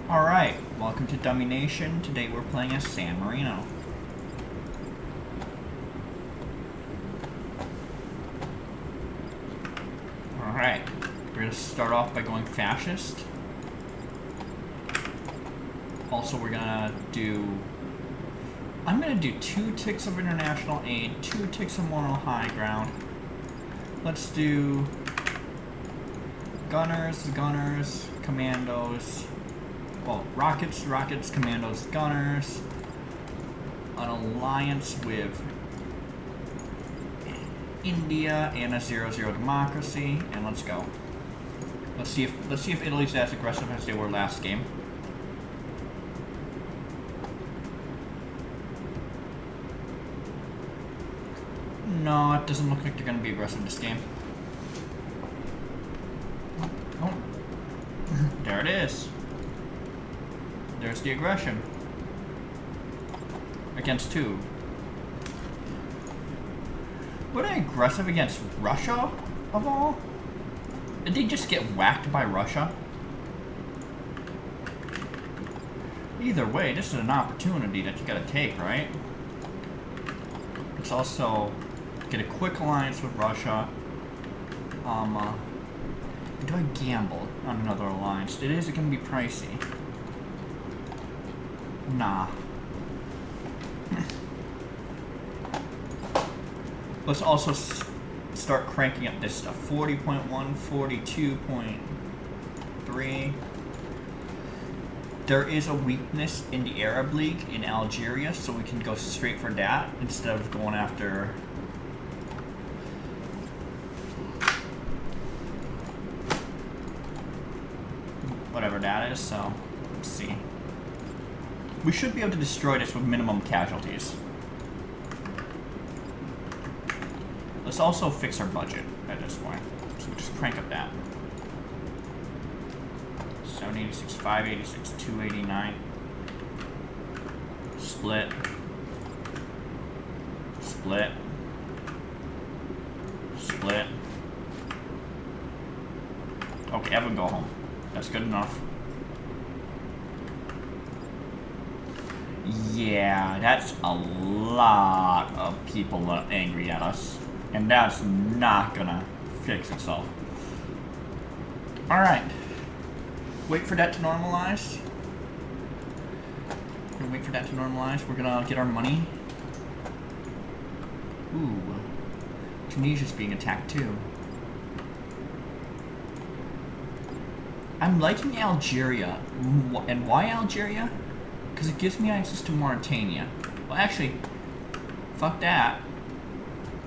Alright, welcome to Dummynation. Today we're playing as San Marino. Alright, we're going to start off by going fascist. Also, we're going to do... I'm going to do 2 ticks of international aid, 2 ticks of moral high ground. Let's do... gunners, commandos... well, rockets, commandos, gunners, an alliance with India and a 0-0 democracy, and let's go. Let's see if Italy's as aggressive as they were last game. No, it doesn't look like they're going to be aggressive this game. Oh, there it is. There's the aggression. Against who? Were they aggressive against Russia, of all? Did they just get whacked by Russia? Either way, this is an opportunity that you gotta take, right? Let's also get a quick alliance with Russia. Do I gamble on another alliance? It is gonna be pricey. Nah. Let's also start cranking up this stuff. 40.1, 42.3. There is a weakness in the Arab League in Algeria, so we can go straight for that instead of going after... whatever that is, so let's see. We should be able to destroy this with minimum casualties. Let's also fix our budget at this point. So just crank up that. 786, 586, 289. Split. Split. Split. Okay, everyone go home. That's good enough. Yeah, that's a lot of people angry at us. And that's not gonna fix itself. Alright. Wait for that to normalize. We're gonna wait for that to normalize. We're gonna get our money. Ooh. Tunisia's being attacked too. I'm liking Algeria. And why Algeria? Because it gives me access to Mauritania. Well, actually, fuck that.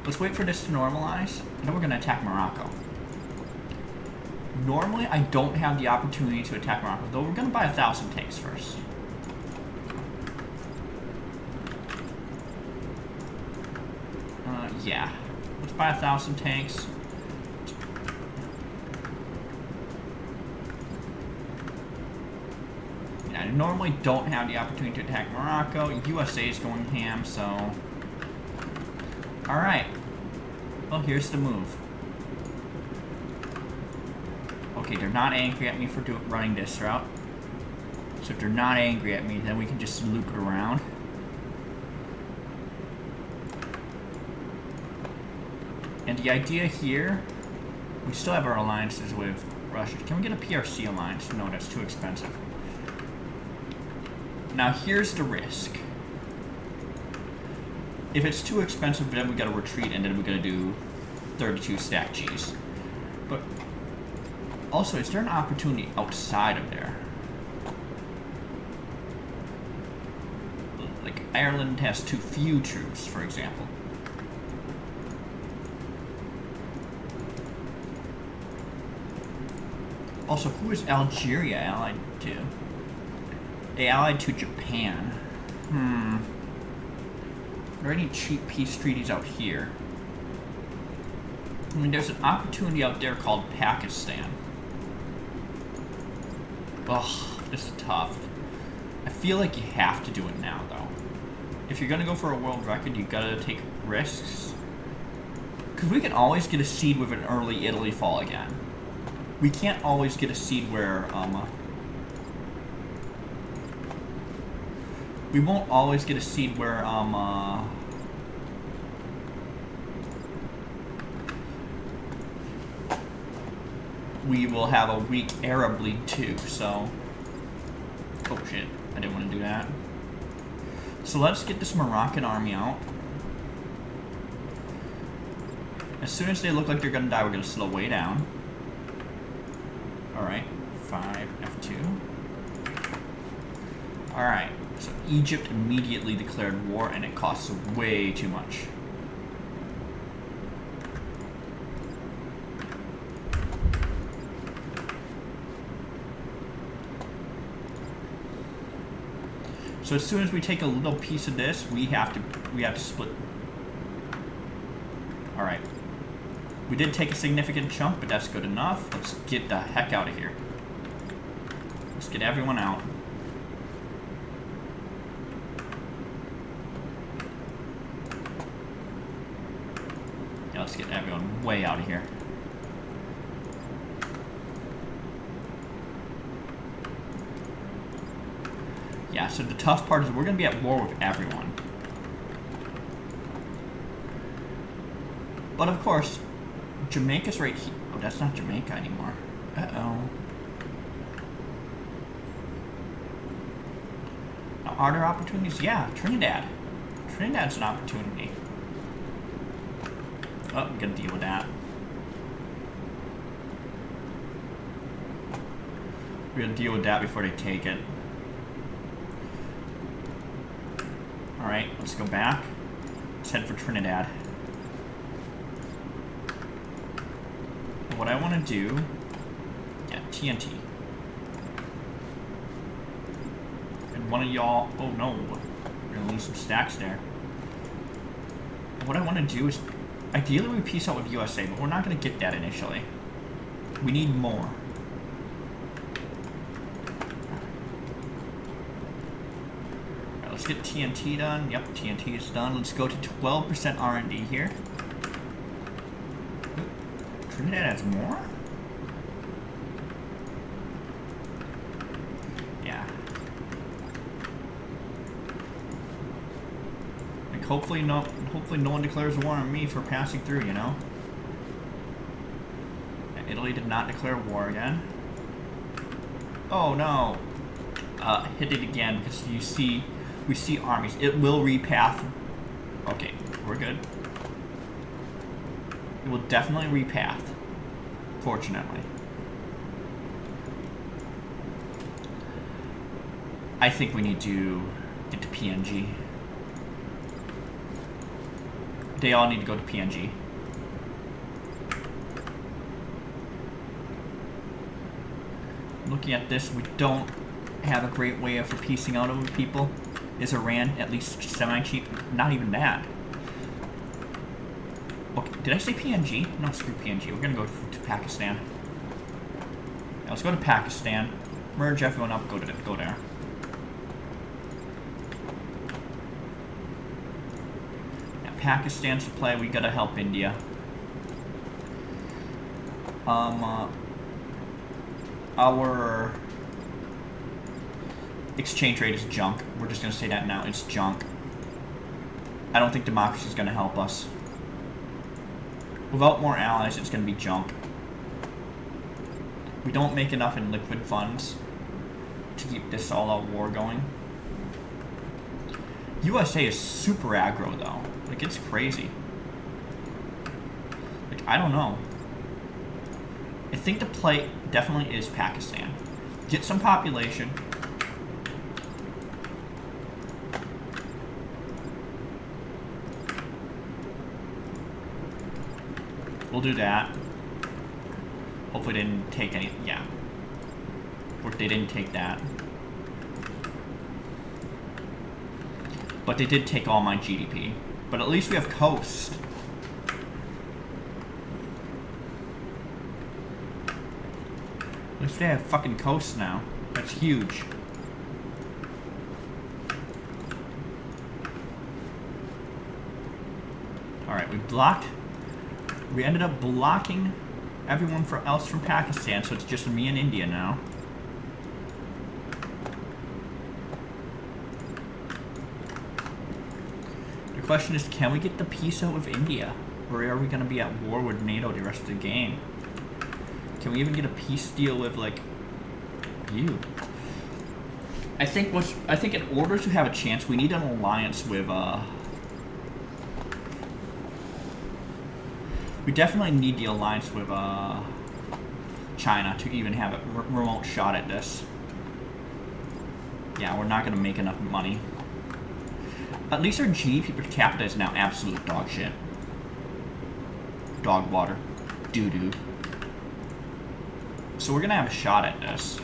Let's wait for this to normalize, and then we're going to attack Morocco. Normally, I don't have the opportunity to attack Morocco, though we're going to buy 1,000 tanks first. Yeah. Let's buy 1,000 tanks. I normally don't have the opportunity to attack Morocco. USA is going ham, so... Alright. Well, here's the move. Okay, they're not angry at me for running this route. So if they're not angry at me, then we can just loop it around. And the idea here... we still have our alliances with Russia. Can we get a PRC alliance? No, that's too expensive. Now, here's the risk. If it's too expensive, then we gotta retreat, and then we gotta do 32 stack Gs. But also, is there an opportunity outside of there? Like, Ireland has too few troops, for example. Also, who is Algeria allied to? They allied to Japan. Are there any cheap peace treaties out here? I mean, there's an opportunity out there called Pakistan. Ugh, this is tough. I feel like you have to do it now, though. If you're gonna go for a world record, you gotta take risks. Because we can always get a seed with an early Italy fall again. We can't always get a seed where, We won't always get a seed where we will have a weak Arab League too, so... Oh shit, I didn't want to do that. So let's get this Moroccan army out. As soon as they look like they're gonna die, we're gonna slow way down. Alright, 5, F2. Alright, so Egypt immediately declared war and it costs way too much. So as soon as we take a little piece of this, we have to split. All right. We did take a significant chunk, but that's good enough. Let's get the heck out of here. Let's get everyone out. Yeah, let's get everyone way out of here. Yeah, so the tough part is we're going to be at war with everyone. But of course, Jamaica's right here. Oh, that's not Jamaica anymore. Uh-oh. Now, are there opportunities? Yeah, Trinidad. Trinidad's an opportunity. Oh, we got to deal with that. We got to deal with that before they take it. Alright, let's go back. Let's head for Trinidad. What I want to do... Yeah, TNT. And one of y'all... Oh no, we're going to lose some stacks there. What I want to do is... Ideally we peace out with USA, but we're not going to get that initially. We need more. Let's get TNT done. Yep, TNT is done. Let's go to 12% R&D here. Trinidad has more? Yeah. Like hopefully no one declares war on me for passing through, you know? Italy did not declare war again. Oh no. Hit it again because you see... We see armies. It will repath. Okay, we're good. It will definitely repath. Fortunately. I think we need to get to PNG. They all need to go to PNG. Looking at this, we don't have a great way of piecing out over people. Is Iran at least semi-cheap? Not even that. Okay, did I say PNG? No, screw PNG. We're gonna go to Pakistan. Yeah, let's go to Pakistan. Merge everyone up. Go there. Yeah, Pakistan supply. We gotta help India. Our exchange rate is junk. We're just going to say that now. It's junk. I don't think democracy is going to help us. Without more allies, it's going to be junk. We don't make enough in liquid funds to keep this all-out war going. USA is super aggro, though. Like, it's crazy. Like, I don't know. I think the play definitely is Pakistan. Get some population. We'll do that. Hopefully they didn't take any... Yeah. Or they didn't take that. But they did take all my GDP. But at least we have coast. At least they have fucking coast now. That's huge. Alright, we blocked... We ended up blocking everyone else from Pakistan, so it's just me and India now. question is, can we get the peace out with India? Or are we going to be at war with NATO the rest of the game? Can we even get a peace deal with, like, you? I think in order to have a chance, we need an alliance with, we definitely need the alliance with, China to even have a remote shot at this. Yeah, we're not going to make enough money. At least our GDP per capita is now absolute dog shit. Dog water. Doo-doo. So we're going to have a shot at this.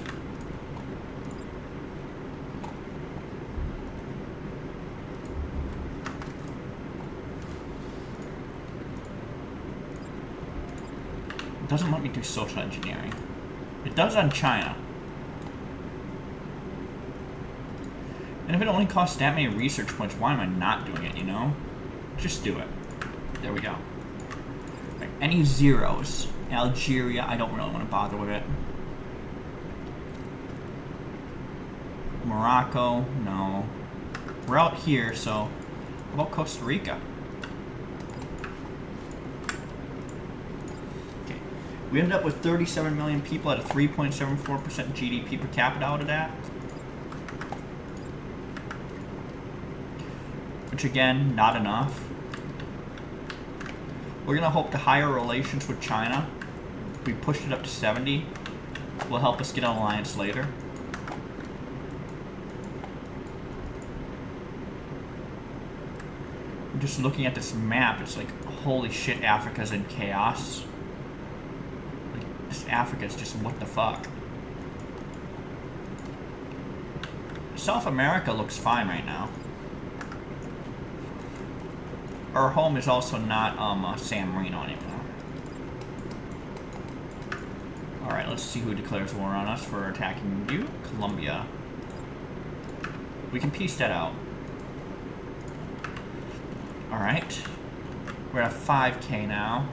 It doesn't let me do social engineering. It does on China. And if it only costs that many research points, why am I not doing it, you know? Just do it. There we go. Like, any zeros. Algeria, I don't really want to bother with it. Morocco, no. We're out here, so how about Costa Rica? Okay. We ended up with 37 million people at a 3.74% GDP per capita out of that. Which again, not enough. We're gonna hope to higher relations with China. We pushed it up to 70. Will help us get an alliance later. Just looking at this map, it's like, holy shit, Africa's in chaos. Like, this Africa is just what the fuck. South America looks fine right now. Our home is also not San Marino anymore. Alright, let's see who declares war on us for attacking you. Colombia. We can piece that out. Alright. We're at 5K now.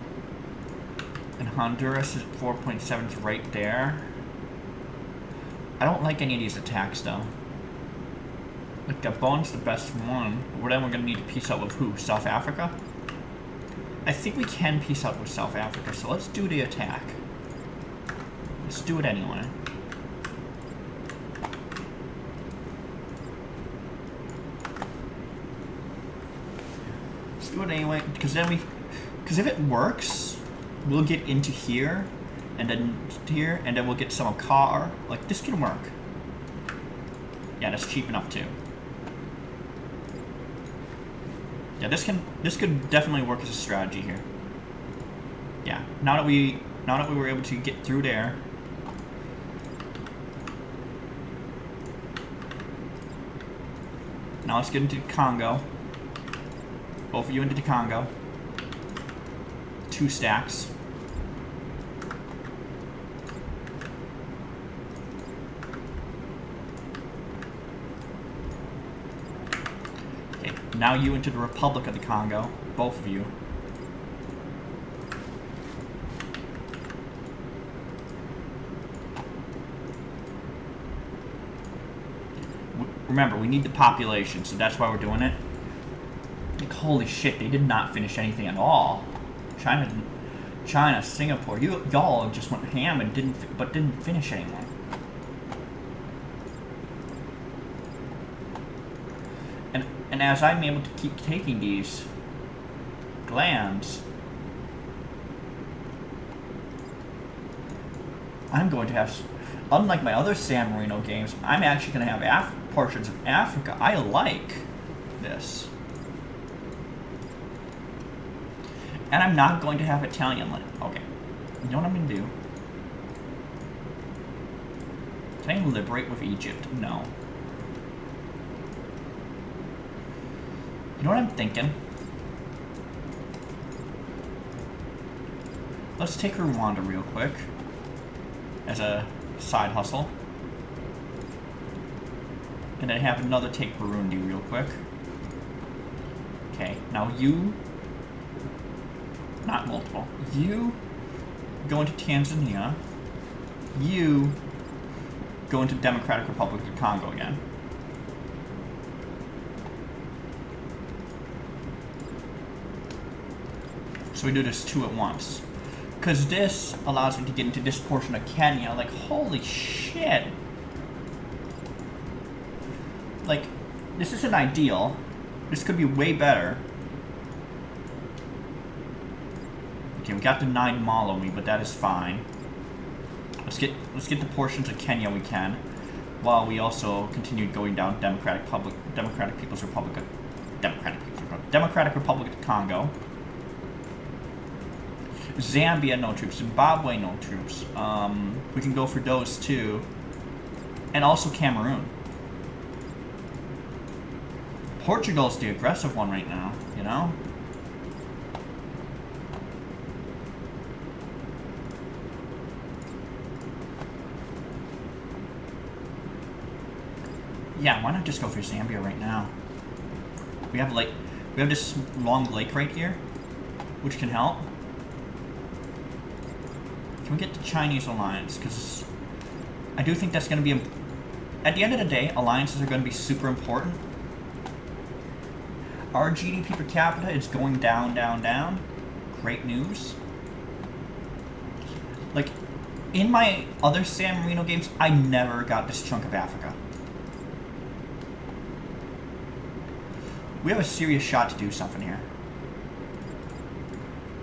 And Honduras is 4.7 is right there. I don't like any of these attacks though. Like, Gabon's the best one. But then we're going to need to peace out with who? South Africa? I think we can peace out with South Africa, so let's do the attack. Let's do it anyway. Let's do it anyway, because then because if it works, we'll get into here, and then here, and then we'll get some car. Like, this can work. Yeah, that's cheap enough too. Yeah, this could definitely work as a strategy here. Yeah, now that we were able to get through there. Now let's get into Congo. Both of you into the Congo. 2 stacks. Now you into the Republic of the Congo, both of you. Remember, we need the population, so that's why we're doing it. Like, holy shit, they did not finish anything at all. China, Singapore, y'all just went ham and didn't finish anything. And as I'm able to keep taking these lands, I'm going to have, unlike my other San Marino games, I'm actually going to have portions of Africa. I like this. And I'm not going to have Italian land. Okay. You know what I'm going to do? Can I liberate with Egypt? No. You know what I'm thinking? Let's take Rwanda real quick as a side hustle. And then have another take Burundi real quick. Okay, now you, not multiple, you go into Tanzania, you go into Democratic Republic of the Congo again. So we do this 2 at once. Because this allows me to get into this portion of Kenya. Like, holy shit. Like, this isn't ideal. This could be way better. Okay, we got the 9 Malawi, but that is fine. Let's get the portions of Kenya we can, while we also continue going down Democratic Republic of Congo. Zambia, no troops. Zimbabwe, no troops. We can go for those too. And also Cameroon. Portugal's the aggressive one right now, you know? Yeah, why not just go for Zambia right now? We have this long lake right here, which can help. Can we get the Chinese alliance? Because I do think that's going to be... At the end of the day, alliances are going to be super important. Our GDP per capita is going down, down, down. Great news. Like, in my other San Marino games, I never got this chunk of Africa. We have a serious shot to do something here.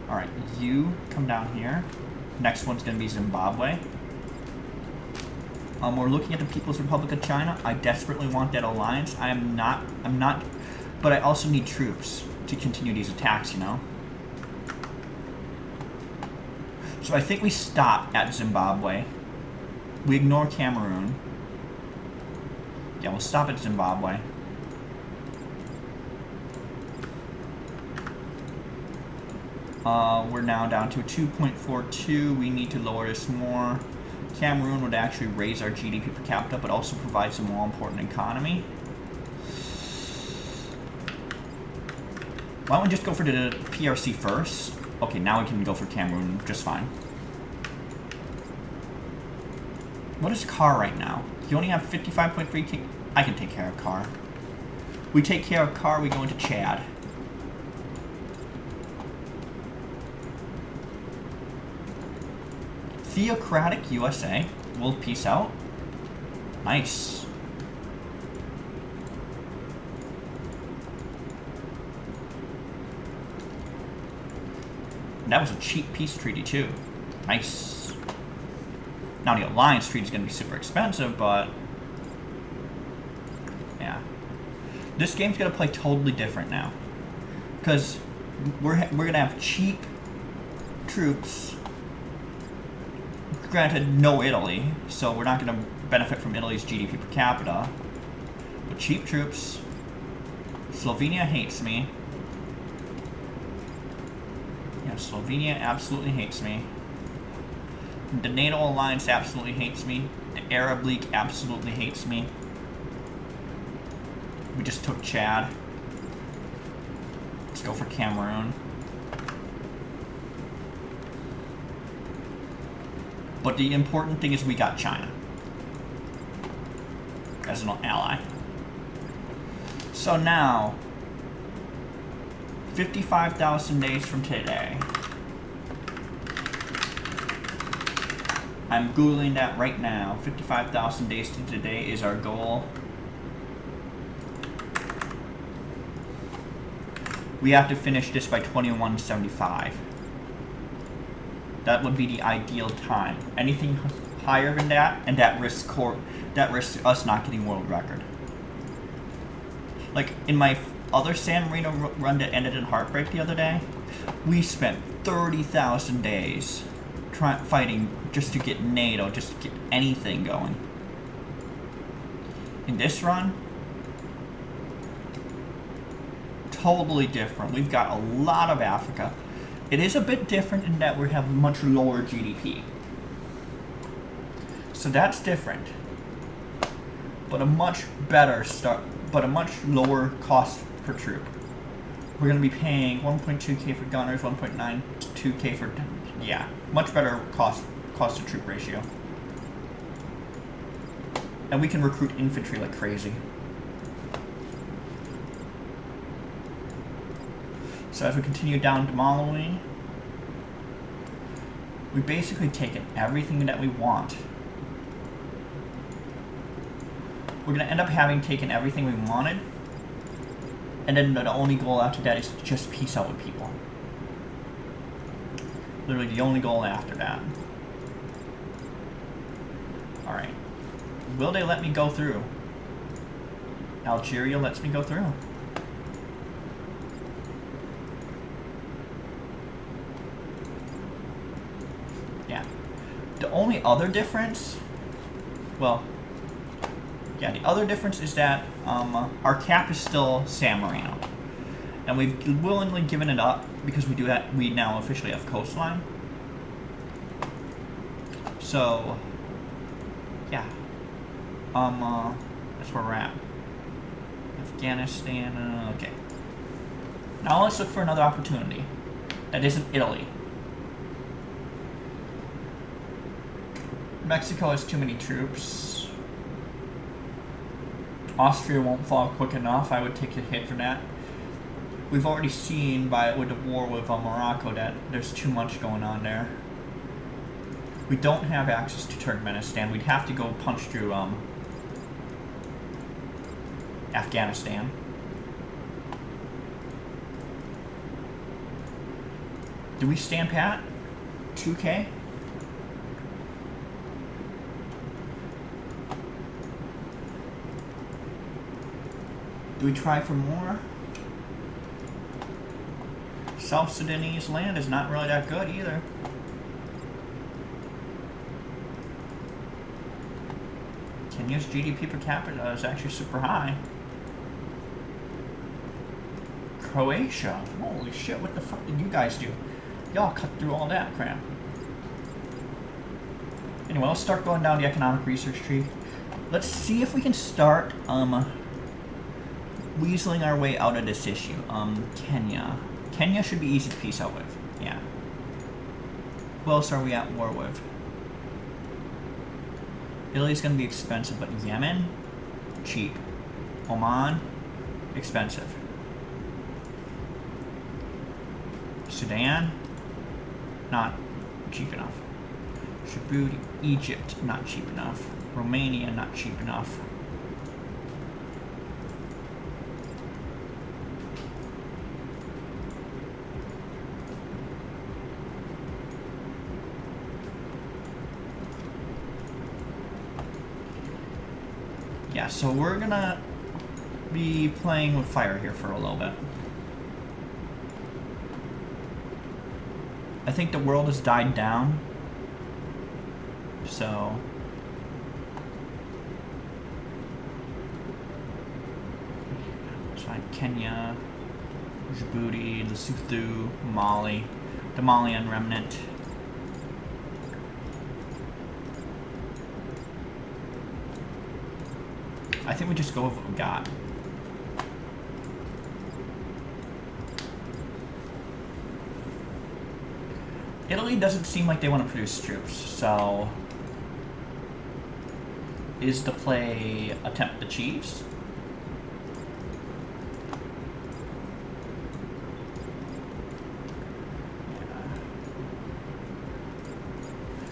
Alright, you come down here. Next one's going to be Zimbabwe. We're looking at the People's Republic of China. I desperately want that alliance. I'm not, but I also need troops to continue these attacks, you know? So I think we stop at Zimbabwe. We ignore Cameroon. Yeah, we'll stop at Zimbabwe. We're now down to 2.42. We need to lower this more. Cameroon would actually raise our GDP per capita, but also provide some more important economy. Why don't we just go for the PRC first? Okay, now we can go for Cameroon just fine. What is CAR right now? You only have 55.3K. I can take care of CAR. We take care of CAR, we go into Chad. Theocratic USA will peace out. Nice. And that was a cheap peace treaty too. Nice. Now the alliance treaty is going to be super expensive, but yeah, this game's going to play totally different now because we're going to have cheap troops. Granted, no Italy, so we're not going to benefit from Italy's GDP per capita. But cheap troops. Slovenia hates me. Yeah, Slovenia absolutely hates me. The NATO alliance absolutely hates me. The Arab League absolutely hates me. We just took Chad. Let's go for Cameroon. But the important thing is we got China as an ally. So now, 55,000 days from today. I'm Googling that right now. 55,000 days to today is our goal. We have to finish this by 2175. That would be the ideal time. Anything higher than that, and that risks us not getting world record. Like in my other San Marino run that ended in heartbreak the other day, we spent 30,000 days fighting just to get NATO, just to get anything going. In this run, totally different. We've got a lot of Africa. It is a bit different in that we have much lower GDP. So that's different. But a much better start, but a much lower cost per troop. We're going to be paying 1.2k for gunners, 1.92k for, yeah, much better cost to troop ratio. And we can recruit infantry like crazy. So as we continue down to Malawi, We've basically taken everything that we want. We're going to end up having taken everything we wanted. And then the only goal after that is to just peace out with people. Literally the only goal after that. Alright. Will they let me go through? Algeria lets me go through. Yeah. The only other difference... Well... Yeah, the other difference is that our cap is still San Marino. And we've willingly given it up because we now officially have coastline. So, yeah. That's where we're at. Afghanistan, okay. Now let's look for another opportunity. That isn't Italy. Mexico has too many troops. Austria won't fall quick enough. I would take a hit for that. We've already seen with the war with Morocco that there's too much going on there. We don't have access to Turkmenistan. We'd have to go punch through Afghanistan. Do we stand pat? 2K? Do we try for more? South Sudanese land is not really that good either. Kenya's GDP per capita is actually super high. Croatia. Holy shit, what the fuck did you guys do? Y'all cut through all that crap. Anyway, let's start going down the economic research tree. Let's see if we can start weaseling our way out of this issue. Kenya. Kenya should be easy to peace out with. Yeah. Who else are we at war with? Italy's gonna be expensive, but Yemen? Cheap. Oman? Expensive. Sudan? Not cheap enough. Djibouti, Egypt? Not cheap enough. Romania? Not cheap enough. Yeah, so we're gonna be playing with fire here for a little bit. I think the world has died down. So find Kenya, Djibouti, Lesotho, Mali, the Malian remnant. I think we just go with what we got. Italy doesn't seem like they want to produce troops, so is the play attempt the Chiefs?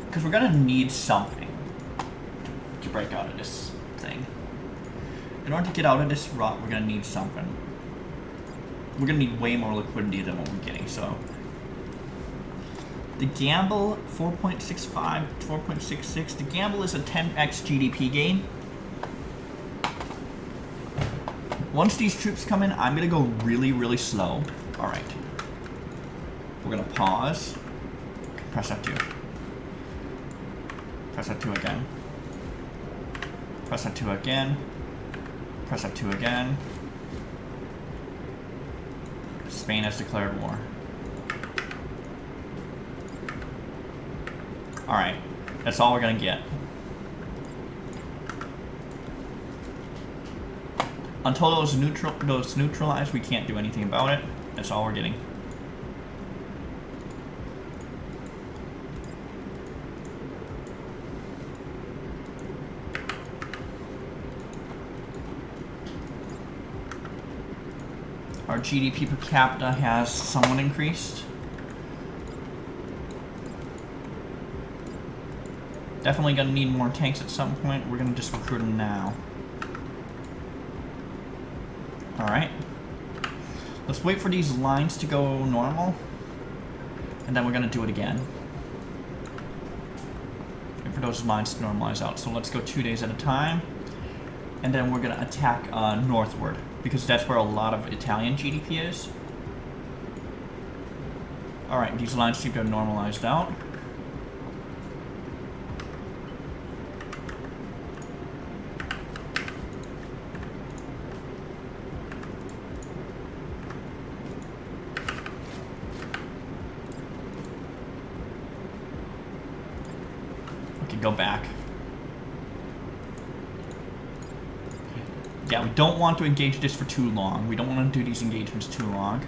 Because we're gonna need something to break out of this thing. In order to get out of this rut, we're gonna need something. We're gonna need way more liquidity than what we're getting, so. The gamble, 4.65, 4.66. The gamble is a 10x GDP gain. Once these troops come in, I'm gonna go really, really slow. All right. We're gonna pause. Press F2. Press F2 again. Press F2 again. Press F2 again. Spain has declared war. Alright, that's all we're gonna get. Until those neutralized, we can't do anything about it. That's all we're getting. Our GDP per capita has somewhat increased. Definitely gonna need more tanks at some point. We're gonna just recruit them now. Alright. Let's wait for these lines to go normal. And then we're gonna do it again. Wait for those lines to normalize out. So let's go 2 days at a time. And then we're gonna attack northward, because that's where a lot of Italian GDP is. Alright, these lines seem to have normalized out. Okay, go back. Yeah, we don't want to engage this for too long. We don't want to do these engagements too long.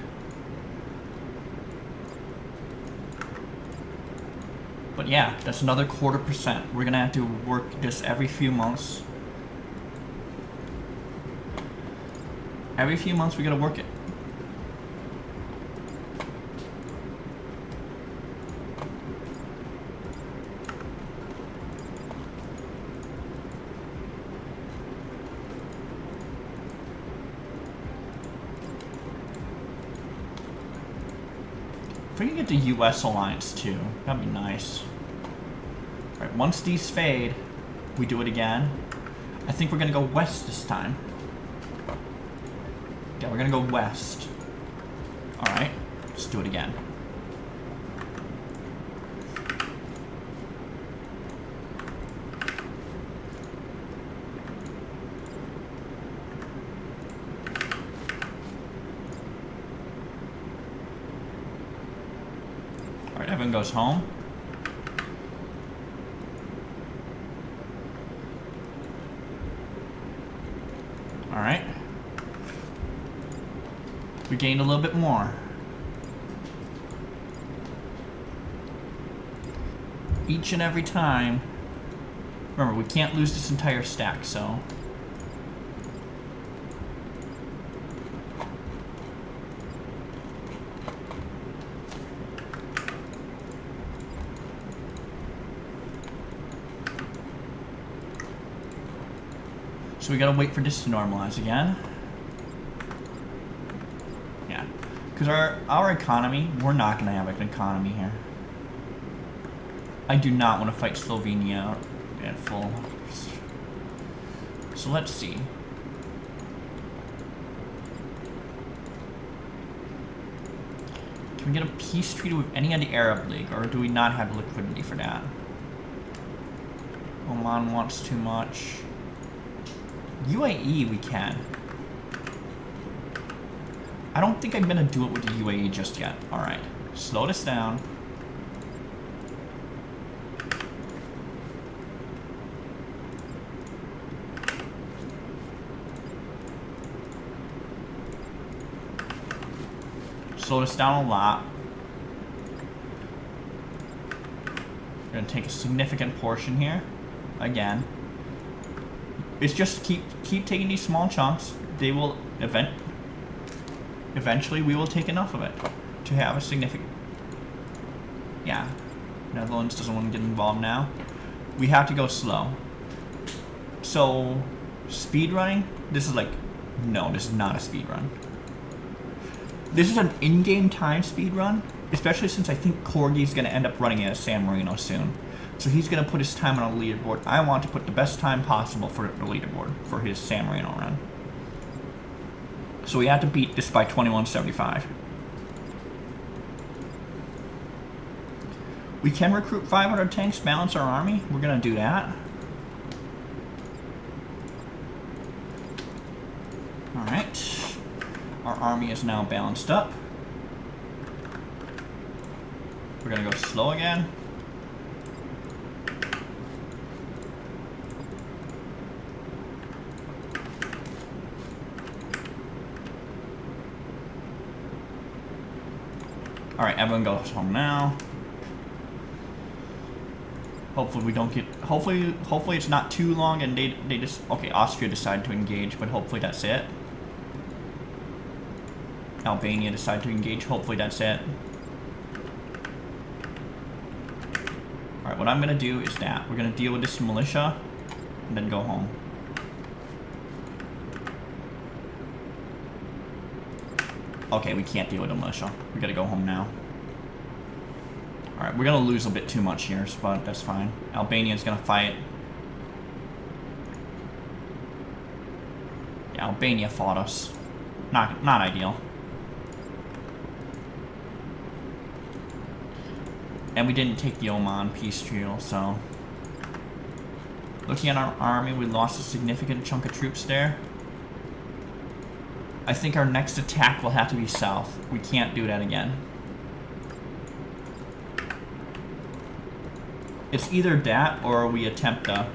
But yeah, that's another 0.25%. We're gonna have to work this every few months. Every few months we gotta work it. If we can get the US alliance too, that'd be nice. Alright, once these fade, we do it again. I think we're gonna go west this time. Yeah, we're gonna go west. Alright, let's do it again. Alright, everyone goes home. Alright. We gained a little bit more. Each and every time. Remember, we can't lose this entire stack, so. So we gotta wait for this to normalize again. Yeah, because our economy, we're not gonna have an economy here. I do not want to fight Slovenia at full. So let's see. Can we get a peace treaty with any of the Arab League, or do we not have liquidity for that? Oman wants too much. UAE we can. I don't think I'm gonna do it with the UAE just yet. Alright, slow this down. Slow this down a lot. We're gonna take a significant portion here. Again. It's just keep taking these small chunks. They will eventually we will take enough of it to have a significant. Yeah, Netherlands doesn't want to get involved now. We have to go slow. So speed running. This is like, no, this is not a speed run. This is an in-game time speed run, especially since I think Corgi's gonna end up running as San Marino soon. So he's going to put his time on a leaderboard. I want to put the best time possible for the leaderboard for his San Marino run. So we have to beat this by 2175. We can recruit 500 tanks, balance our army. We're going to do that. Alright. Our army is now balanced up. We're going to go slow again. Alright, everyone goes home now. Hopefully we don't get, hopefully it's not too long and they just, okay, Austria decided to engage, but hopefully that's it. Albania decided to engage, hopefully that's it. Alright, what I'm gonna do is that we're gonna deal with this militia and then go home. Okay, we can't deal with the militia. We gotta go home now. Alright, we're gonna lose a bit too much here, but that's fine. Albania's gonna fight. Yeah, Albania fought us. Not ideal. And we didn't take the Oman peace treaty, so... Looking at our army, we lost a significant chunk of troops there. I think our next attack will have to be south. We can't do that again. It's either that or we attempt a...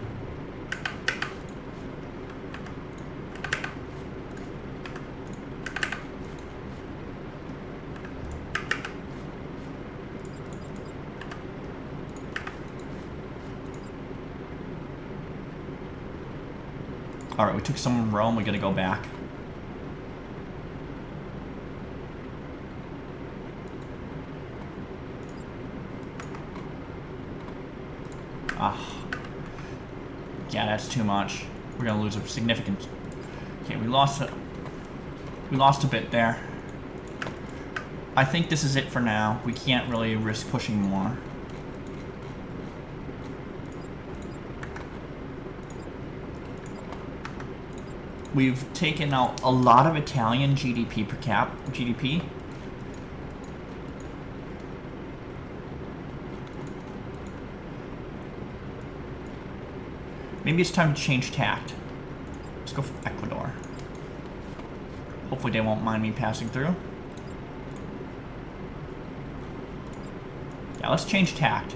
Alright, we took some in Rome, we gotta go back. Yeah, that's too much. We're gonna lose a significant... Okay, we lost a bit there. I think this is it for now. We can't really risk pushing more. We've taken out a lot of Italian GDP per cap. GDP. Maybe it's time to change tact. Let's go for Ecuador. Hopefully they won't mind me passing through. Yeah, let's change tact.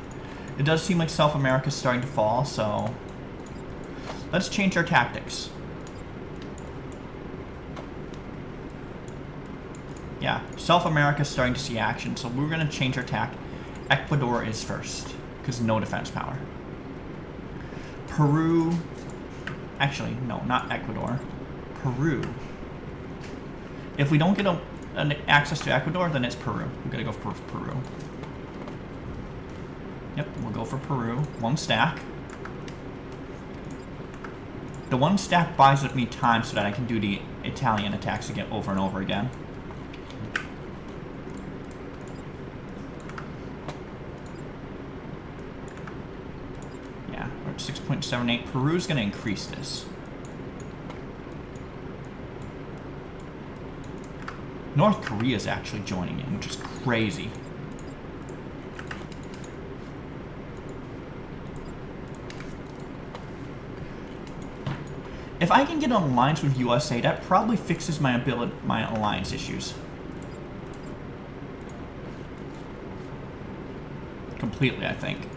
It does seem like South America's starting to fall, so... Let's change our tactics. Yeah, South America's starting to see action, so we're going to change our tact. Ecuador is first, because no defense power. Peru... Actually, no, not Ecuador. Peru. If we don't get an access to Ecuador, then it's Peru. We're going to go for Peru. Yep, we'll go for Peru. One stack. The one stack buys me time so that I can do the Italian attacks again over and over again. Yeah, we're at 6.78. Peru's going to increase this. North Korea is actually joining in, which is crazy. If I can get an alliance with USA, that probably fixes my alliance issues. Completely, I think.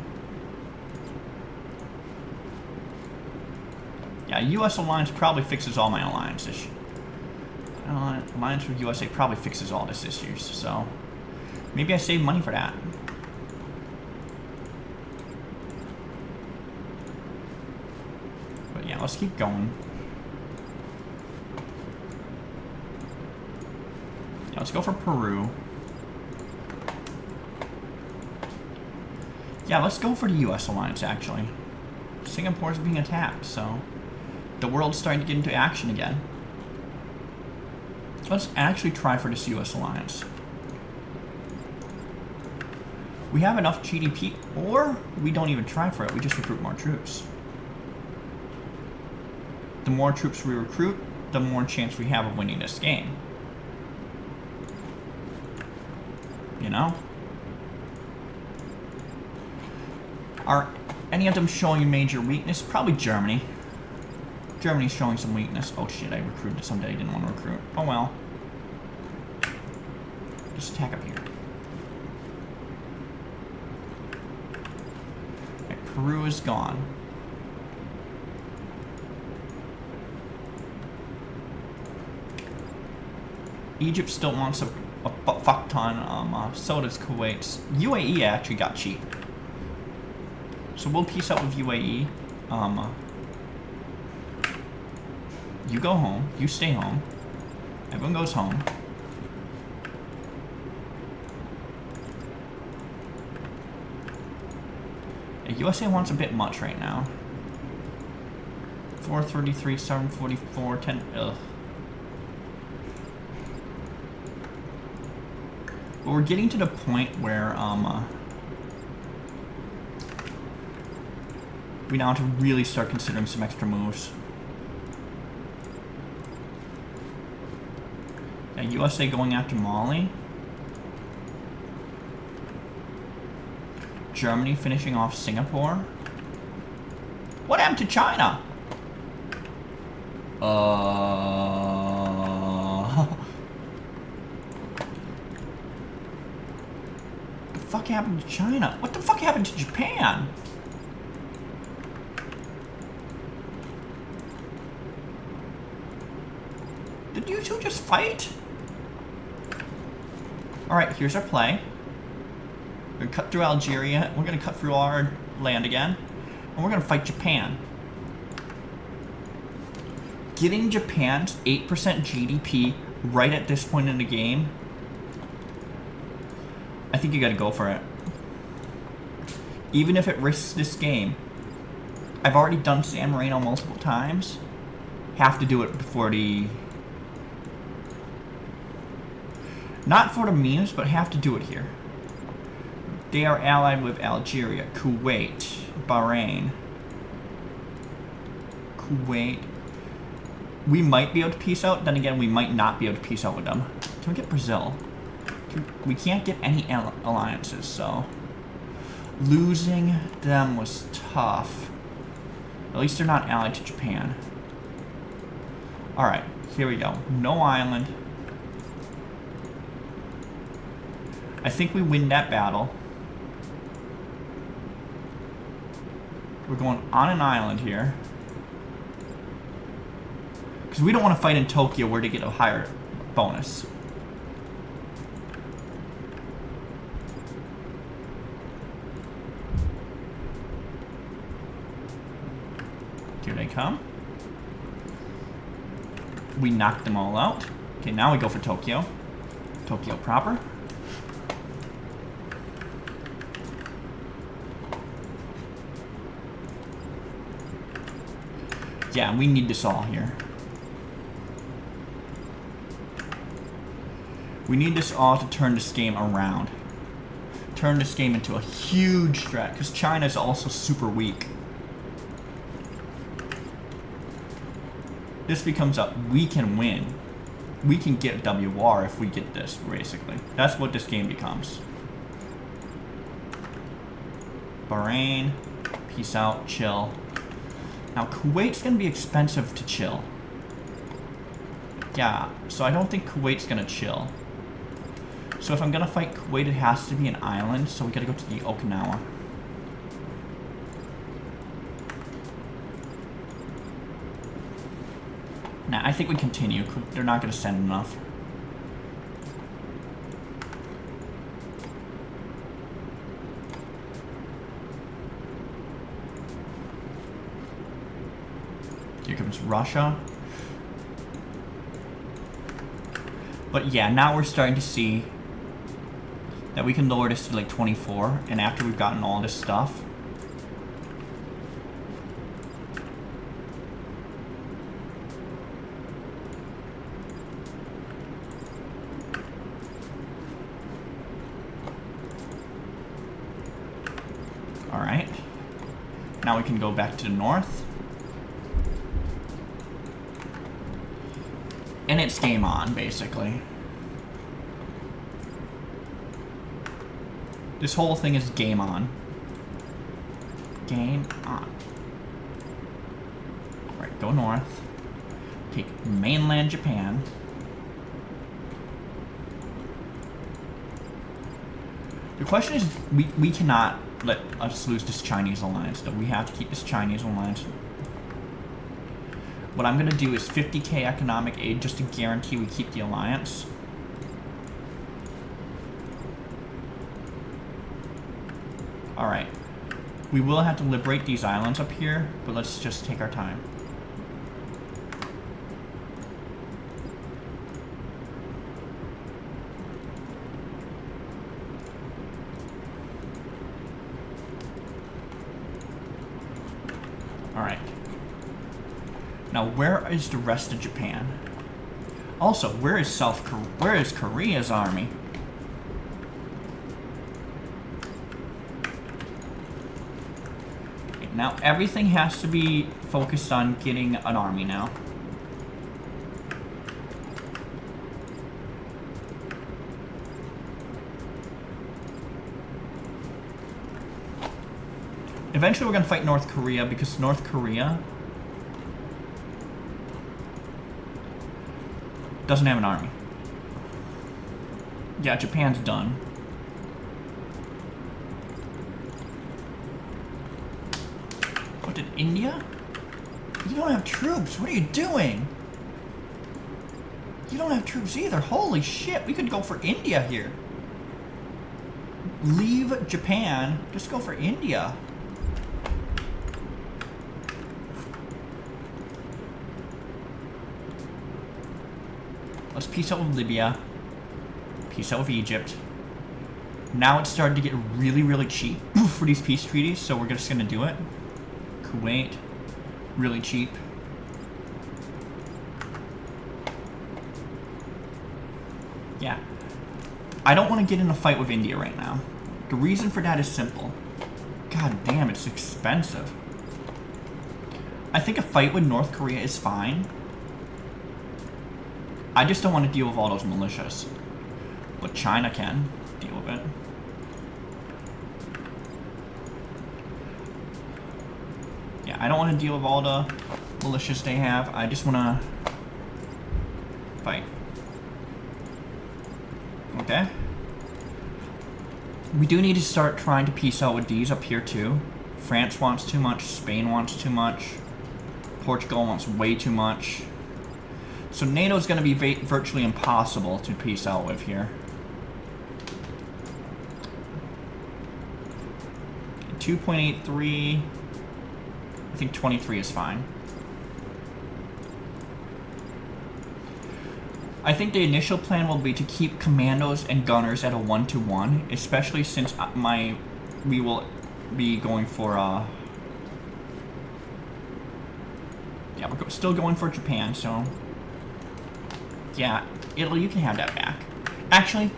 Yeah, US alliance probably fixes all my alliance issues. Alliance with USA probably fixes all these issues, so maybe I save money for that. But yeah, let's keep going. Yeah, let's go for Peru. Yeah, let's go for the US alliance, actually. Singapore's being attacked, so the world's starting to get into action again. Let's actually try for this US alliance. We have enough GDP, or we don't even try for it, we just recruit more troops. The more troops we recruit, the more chance we have of winning this game. You know? Are any of them showing major weakness? Probably Germany. Germany's showing some weakness. Oh shit, I recruited somebody I didn't want to recruit. Oh well. Just attack up here. Right, Peru is gone. Egypt still wants a fuck ton. So does Kuwait. UAE actually got cheap. So we'll peace out with UAE. You go home. You stay home. Everyone goes home. The USA wants a bit much right now. 433, 744, 10. Ugh. But we're getting to the point where we now have to really start considering some extra moves. Yeah, USA going after Mali. Germany finishing off Singapore. What happened to China? What the fuck happened to China? What the fuck happened to Japan? Did you two just fight? Alright, here's our play. We're gonna cut through Algeria. We're gonna cut through our land again. And we're gonna fight Japan. Getting Japan's 8% GDP right at this point in the game, I think you gotta go for it. Even if it risks this game. I've already done San Marino multiple times. Have to do it before the... Not for the memes, but have to do it here. They are allied with Algeria, Kuwait, Bahrain. Kuwait. We might be able to peace out, then again, we might not be able to peace out with them. Can we get Brazil? We can't get any alliances, so... Losing them was tough. At least they're not allied to Japan. Alright, here we go. No island. I think we win that battle. We're going on an island here. Because we don't want to fight in Tokyo where they get a higher bonus. Here they come. We knocked them all out. Okay, now we go for Tokyo. Tokyo proper. Yeah, we need this all here. We need this all to turn this game around. Turn this game into a huge threat, because China's also super weak. This becomes a, we can win. We can get WR if we get this, basically. That's what this game becomes. Bahrain, peace out, chill. Now, Kuwait's going to be expensive to chill. Yeah, so I don't think Kuwait's going to chill. So if I'm going to fight Kuwait, it has to be an island, so we got to go to the Okinawa. Nah, I think we continue. They're not going to send enough. Here comes Russia. But yeah, now we're starting to see that we can lower this to like 24, and after we've gotten all this stuff. Alright. Now we can go back to the north. And it's game on, basically. This whole thing is game on. Game on. Alright, go north. Take mainland Japan. The question is, we cannot let us lose this Chinese alliance, though. We have to keep this Chinese alliance. What I'm going to do is 50k economic aid just to guarantee we keep the alliance. Alright. We will have to liberate these islands up here, but let's just take our time. Now, where is the rest of Japan? Also, where is Korea's army? Okay, now everything has to be focused on getting an army now. Eventually we're going to fight North Korea because North Korea doesn't have an army. Yeah, Japan's done. What did India? You don't have troops. What are you doing? You don't have troops either. Holy shit, we could go for India here. Leave Japan. Just go for India. Let's peace out with Libya. Peace out with Egypt. Now it's starting to get really, really cheap for these peace treaties, so we're just gonna do it. Kuwait, really cheap. Yeah. I don't want to get in a fight with India right now. The reason for that is simple. God damn, it's expensive. I think a fight with North Korea is fine. I just don't want to deal with all those militias. But China can deal with it. Yeah, I don't want to deal with all the militias they have. I just want to fight. Okay. We do need to start trying to peace out with these up here too. France wants too much. Spain wants too much. Portugal wants way too much. So NATO is going to be virtually impossible to peace out with here. 2.83. I think 23 is fine. I think the initial plan will be to keep commandos and gunners at a 1-to-1, especially since we will be going for yeah, we're still going for Japan, so yeah, Italy, you can have that back. Actually,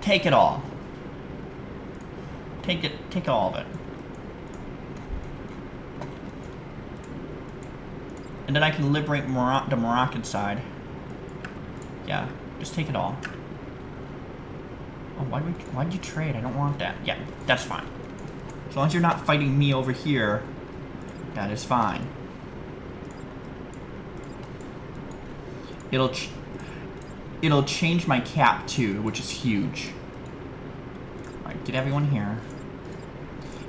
take it all. Take all of it. And then I can liberate the Moroccan side. Yeah, just take it all. Oh, why'd you trade? I don't want that. Yeah, that's fine. As long as you're not fighting me over here, that is fine. It'll change my cap too, which is huge. Alright, get everyone here.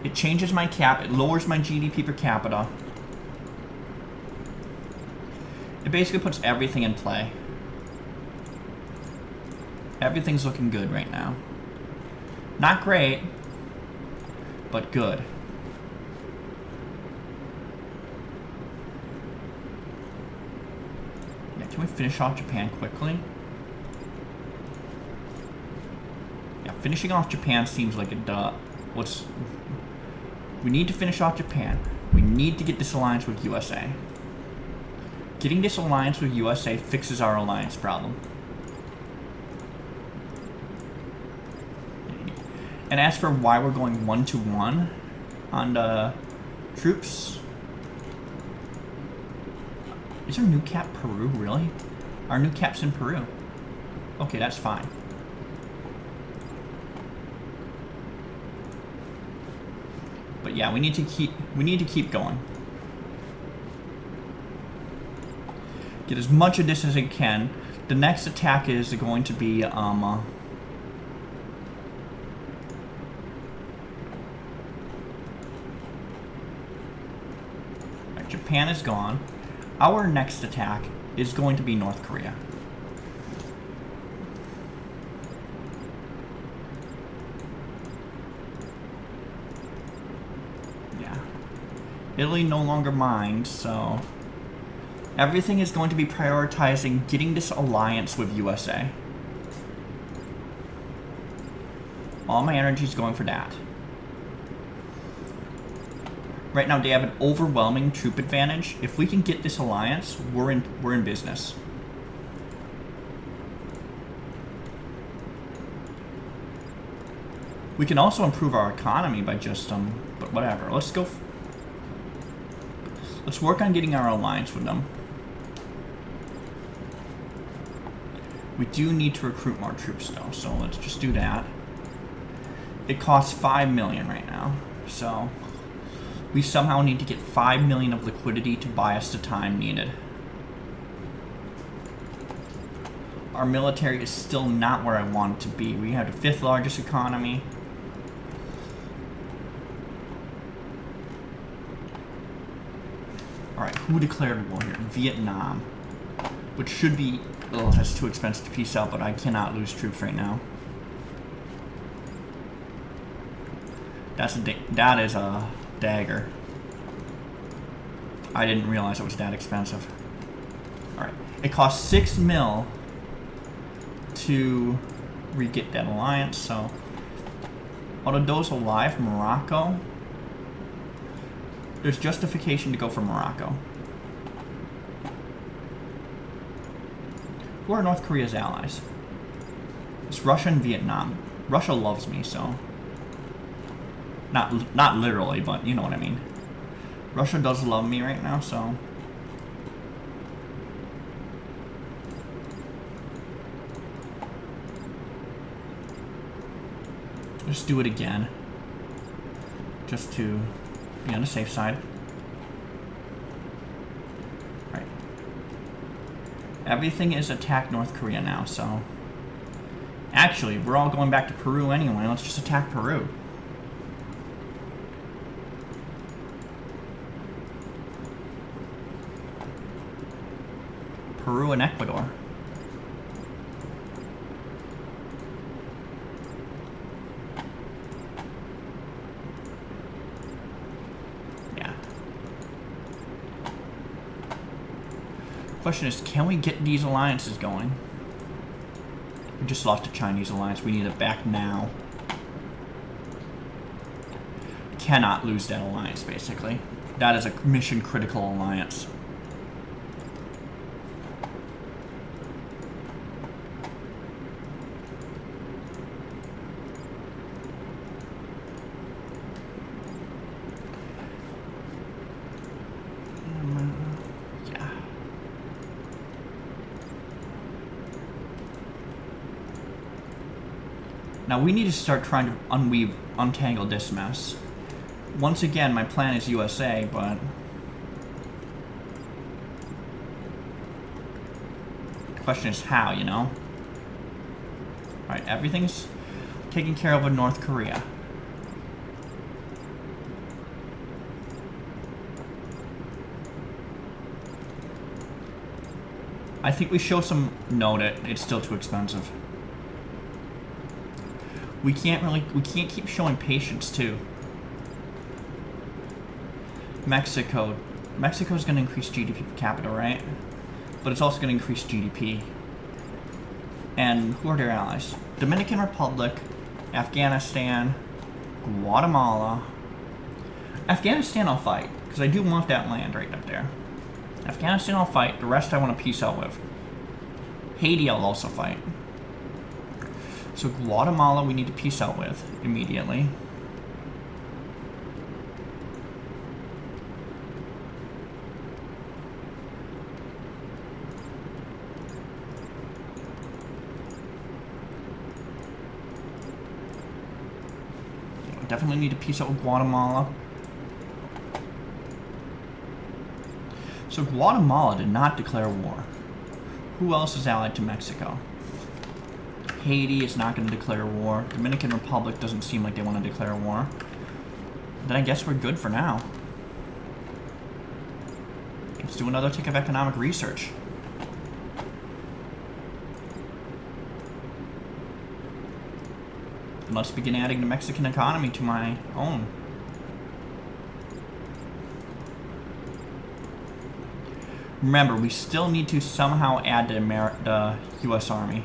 It changes my cap, it lowers my GDP per capita. It basically puts everything in play. Everything's looking good right now. Not great, but good. Yeah, can we finish off Japan quickly? Yeah, finishing off Japan seems like a duh. We need to finish off Japan. We need to get this alliance with USA. Getting this alliance with USA fixes our alliance problem. And as for why we're going 1-to-1 on the troops, is our new cap Peru, really? Our new cap's in Peru. Okay, that's fine. But yeah, we need to keep going. Get as much of this as I can. The next attack is going to be Japan is gone. Our next attack is going to be North Korea. Yeah. Italy no longer minds, so everything is going to be prioritizing getting this alliance with USA. All my energy is going for that. Right now, they have an overwhelming troop advantage. If we can get this alliance, we're in business. We can also improve our economy by just but whatever. Let's go. Let's work on getting our alliance with them. We do need to recruit more troops though, so let's just do that. It costs 5 million right now, so we somehow need to get 5 million of liquidity to buy us the time needed. Our military is still not where I want it to be. We have the 5th largest economy. Alright, who declared war here? Vietnam. Which should be... Oh, that's too expensive to peace out, but I cannot lose troops right now. That is a dagger. I didn't realize it was that expensive. Alright. It costs 6 mil to re-get that alliance, so... Are those alive from Morocco? There's justification to go for Morocco. Who are North Korea's allies? It's Russia and Vietnam. Russia loves me, so... Not literally, but you know what I mean. Russia does love me right now, so... Just do it again. Just to be on the safe side. Right. Everything is attack North Korea now, so... Actually, we're all going back to Peru anyway. Let's just attack Peru. Peru and Ecuador. Yeah. Question is, can we get these alliances going? We just lost the Chinese alliance. We need it back now. Cannot lose that alliance, basically. That is a mission critical alliance. Now we need to start trying to untangle this mess. Once again, my plan is USA, but... The question is how, you know? Alright, everything's taken care of with North Korea. I think we show some... No, it's still too expensive. We can't keep showing patience too. Mexico's gonna increase GDP per capita, right? But it's also gonna increase GDP. And who are their allies? Dominican Republic, Afghanistan, Guatemala. Afghanistan I'll fight, because I do want that land right up there. Afghanistan I'll fight, the rest I want to peace out with. Haiti I'll also fight. So Guatemala we need to peace out with immediately. Definitely need to peace out with Guatemala. So Guatemala did not declare war. Who else is allied to Mexico? Haiti is not going to declare war. Dominican Republic doesn't seem like they want to declare war. Then I guess we're good for now. Let's do another tick of economic research. And let's begin adding the Mexican economy to my own. Remember, we still need to somehow add the U.S. Army.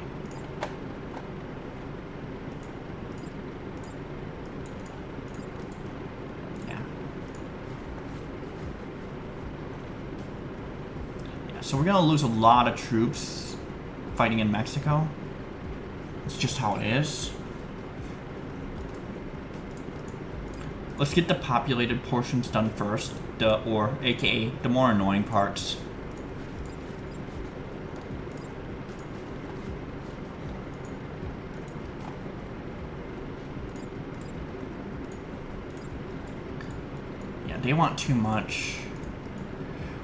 So we're gonna lose a lot of troops fighting in Mexico. It's just how it is. Let's get the populated portions done first, or aka the more annoying parts. Yeah, they want too much.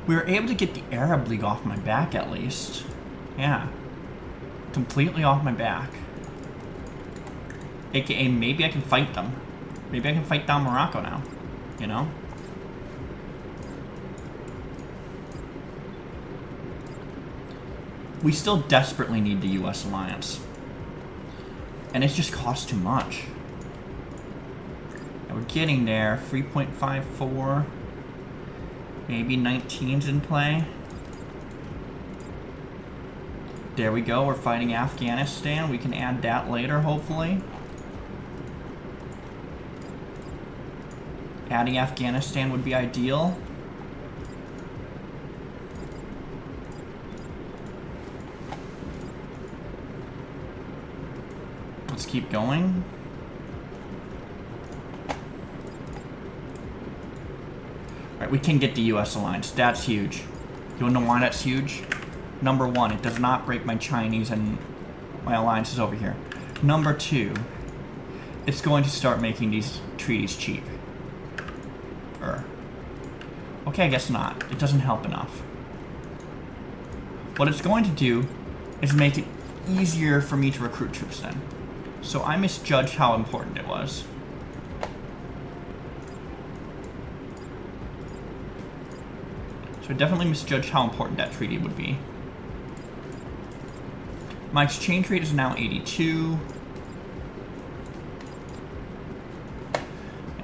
We were able to get the Arab League off my back at least. Yeah. Completely off my back. AKA maybe I can fight them. Maybe I can fight down Morocco now. You know? We still desperately need the US alliance. And it just costs too much. And we're getting there. 3.54. Maybe 19's in play. There we go, we're fighting Afghanistan. We can add that later, hopefully. Adding Afghanistan would be ideal. Let's keep going. Alright, we can get the US alliance. That's huge. You wanna know why that's huge? Number one, it does not break my Chinese and my alliances over here. Number two, it's going to start making these treaties cheap. Okay, I guess not. It doesn't help enough. What it's going to do is make it easier for me to recruit troops then. So I misjudged how important it was. So I definitely misjudged how important that treaty would be. My exchange rate is now 82.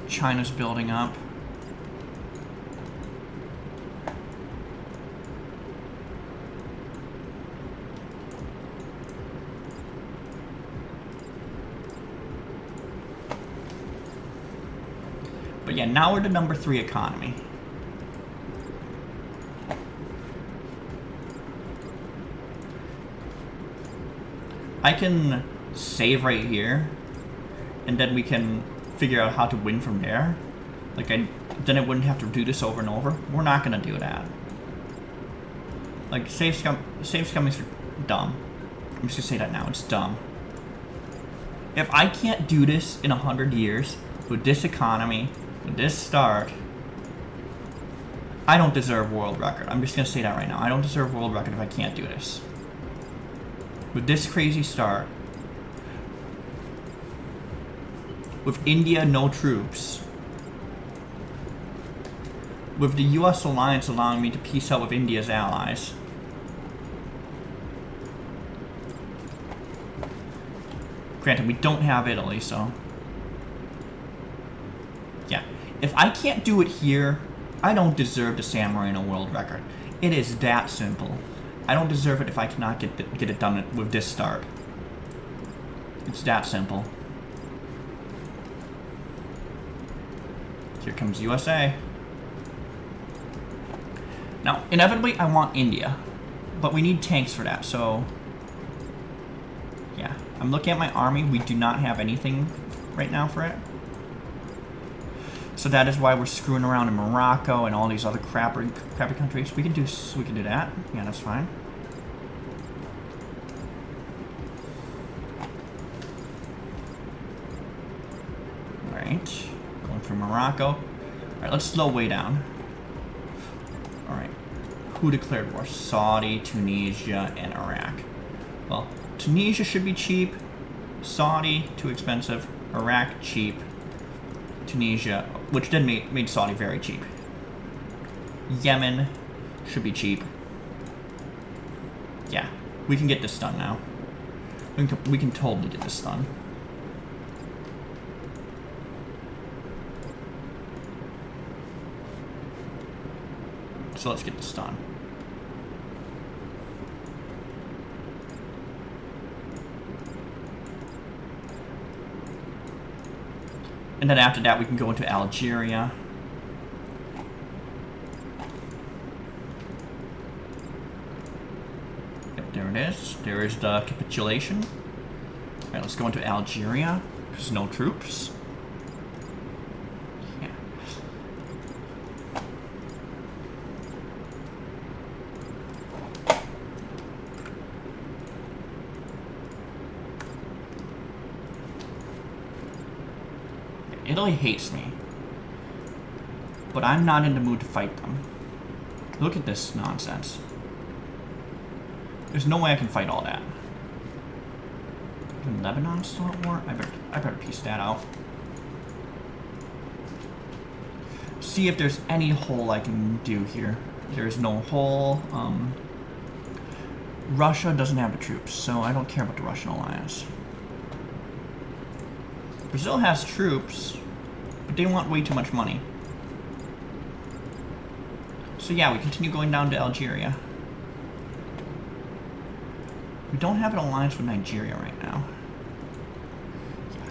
China's building up. But yeah, now we're the number 3 economy. I can save right here, and then we can figure out how to win from there. Like, then I wouldn't have to do this over and over. We're not gonna do that. Like, save scumming is dumb. I'm just gonna say that now, it's dumb. If I can't do this in 100 years, with this economy, with this start, I don't deserve world record. I'm just gonna say that right now. I don't deserve world record if I can't do this. With this crazy start, with India no troops, with the US alliance allowing me to peace out with India's allies, granted we don't have Italy, so yeah. If I can't do it here, I don't deserve the San Marino world record. It is that simple. I don't deserve it if I cannot get it done with this start. It's that simple. Here comes USA. Now, inevitably, I want India, but we need tanks for that, so yeah. I'm looking at my army. We do not have anything right now for it. So that is why we're screwing around in Morocco and all these other crappy countries. We can do that. Yeah, that's fine. All right, going for Morocco. All right, let's slow way down. All right, who declared war? Saudi, Tunisia, and Iraq. Well, Tunisia should be cheap. Saudi, too expensive. Iraq, cheap. Tunisia, which then made Saudi very cheap. Yemen should be cheap. Yeah, we can get this done now. We can totally get this done. So let's get this done. And then after that, we can go into Algeria. There it is. There is the capitulation. Alright, let's go into Algeria. There's no troops. Yeah. Italy hates me. But I'm not in the mood to fight them. Look at this nonsense. There's no way I can fight all that. Is Lebanon still at war? I better piece that out. See if there's any hole I can do here. There's no hole. Russia doesn't have the troops, so I don't care about the Russian alliance. Brazil has troops, but they want way too much money. So yeah, we continue going down to Algeria. We don't have an alliance with Nigeria right now. Yeah.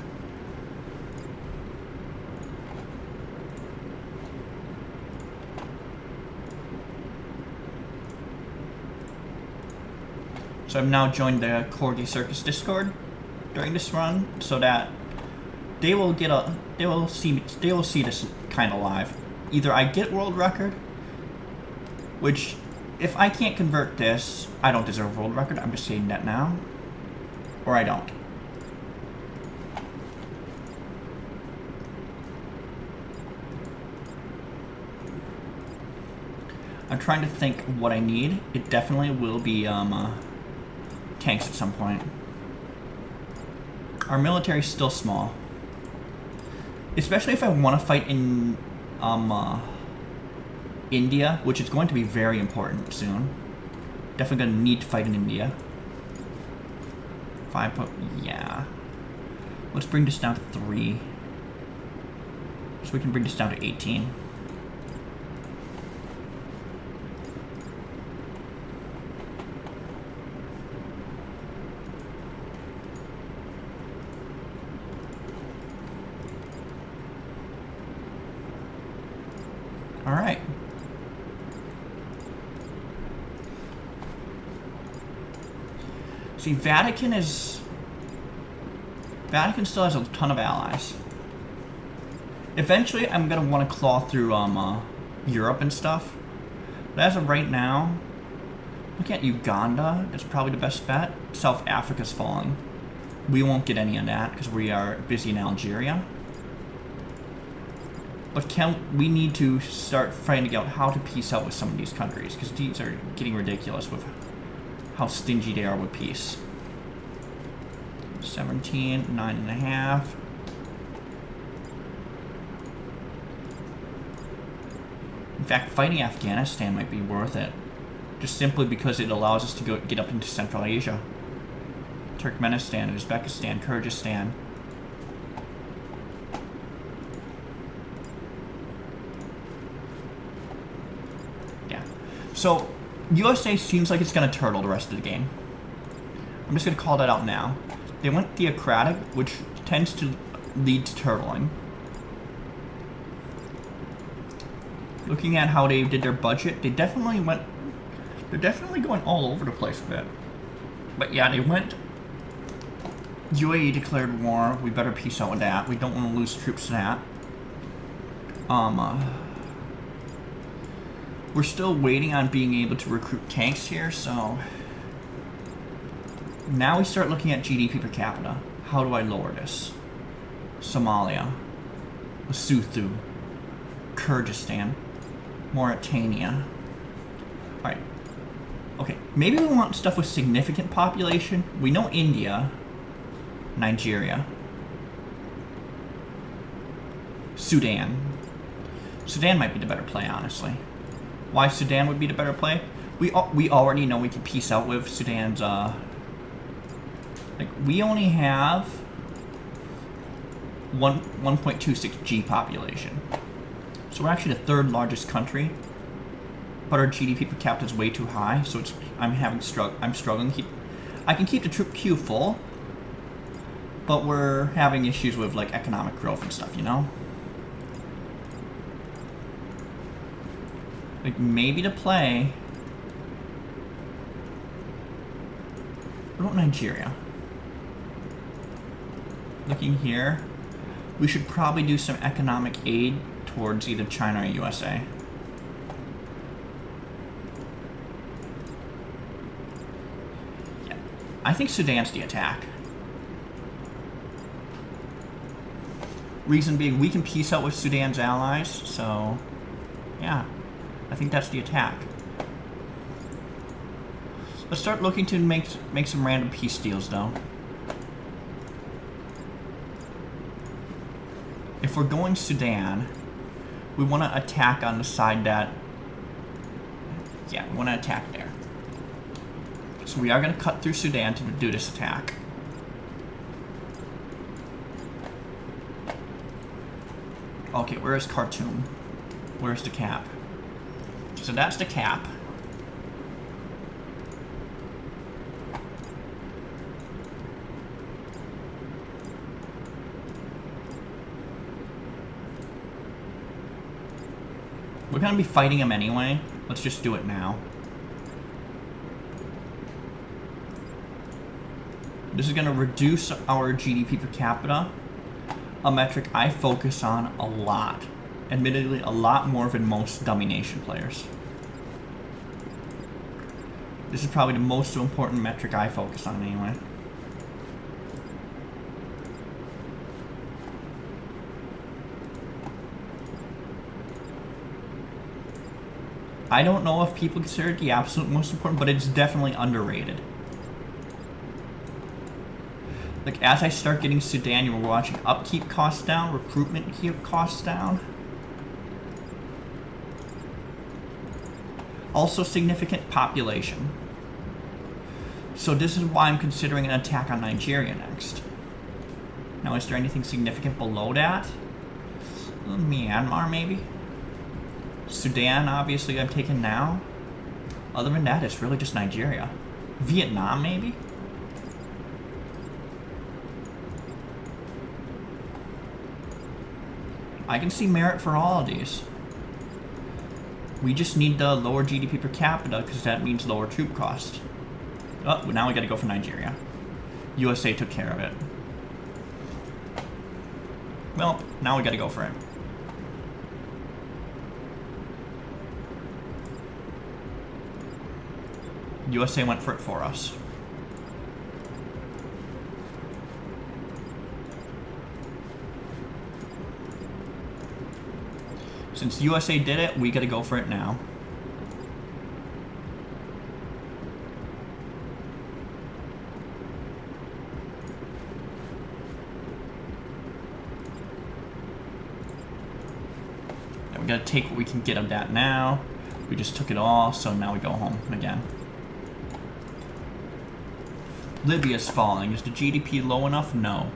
So I've now joined the Corgi Circus Discord during this run, so that they will see this kind of live. Either I get world record, which, if I can't convert this, I don't deserve a world record. I'm just saying that now. Or I don't. I'm trying to think what I need. It definitely will be tanks at some point. Our military is still small. Especially if I want to fight in India, which is going to be very important soon. Definitely going to need to fight in India. Yeah. Let's bring this down to 3. So we can bring this down to 18. All right. See, Vatican still has a ton of allies. Eventually, I'm gonna want to claw through Europe and stuff. But as of right now, look at Uganda. That's probably the best bet. South Africa's falling. We won't get any of that because we are busy in Algeria. But we need to start finding out how to peace out with some of these countries, because these are getting ridiculous with how stingy they are with peace. 17, 9.5. In fact, fighting Afghanistan might be worth it, just simply because it allows us to get up into Central Asia. Turkmenistan, Uzbekistan, Kyrgyzstan. So, USA seems like it's going to turtle the rest of the game. I'm just going to call that out now. They went theocratic, which tends to lead to turtling. Looking at how they did their budget, they're definitely going all over the place with it. But yeah, they went... UAE declared war. We better peace out with that. We don't want to lose troops to that. We're still waiting on being able to recruit tanks here, so... Now we start looking at GDP per capita. How do I lower this? Somalia. Lesotho. Kyrgyzstan. Mauritania. Alright. Okay, maybe we want stuff with significant population. We know India. Nigeria. Sudan. Sudan might be the better play, honestly. Why Sudan would be the better play? We already know we can peace out with Sudan's, like, we only have 1.26 G population. So we're actually the 3rd largest country, but our GDP per capita is way too high, so I'm struggling. I can keep the troop queue full, but we're having issues with, like, economic growth and stuff, you know? Like, maybe to play What about Nigeria? Looking here, we should probably do some economic aid towards either China or USA. Yeah, I think Sudan's the attack. Reason being, we can peace out with Sudan's allies, so yeah, I think that's the attack. Let's start looking to make some random peace deals, though. If we're going Sudan, we want to attack on the side that... Yeah, we want to attack there. So we are going to cut through Sudan to do this attack. Okay, where is Khartoum? Where's the cap? So that's the cap. We're going to be fighting him anyway. Let's just do it now. This is going to reduce our GDP per capita, a metric I focus on a lot. Admittedly, a lot more than most Dummynation players. This is probably the most important metric I focus on anyway. I don't know if people consider it the absolute most important, but it's definitely underrated. Like, as I start getting Sudan, you're watching upkeep costs down, recruitment costs down. Also significant population. So this is why I'm considering an attack on Nigeria next. Now, is there anything significant below that? Myanmar, maybe? Sudan, obviously, I'm taking now. Other than that, it's really just Nigeria. Vietnam, maybe? I can see merit for all of these. We just need the lower GDP per capita, because that means lower troop cost. Oh, now we gotta go for Nigeria. USA took care of it. Well, now we gotta go for it. USA went for it for us. Since USA did it, we gotta go for it now. And we gotta take what we can get of that now. We just took it all, so now we go home again. Libya's falling. Is the GDP low enough? No.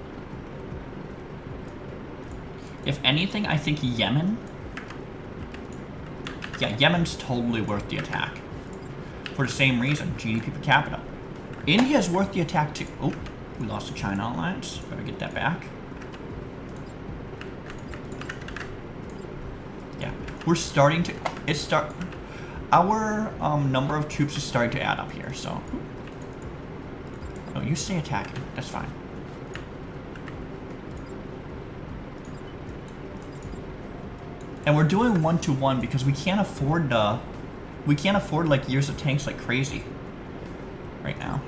If anything, I think Yemen... Yeah, Yemen's totally worth the attack. For the same reason, GDP per capita. India's worth the attack too. Oh, we lost the China alliance. Better get that back. Yeah, we're starting to... Our number of troops is starting to add up here, so... No, you stay attacking. That's fine. And we're doing 1-to-1 because we can't afford like years of tanks like crazy right now.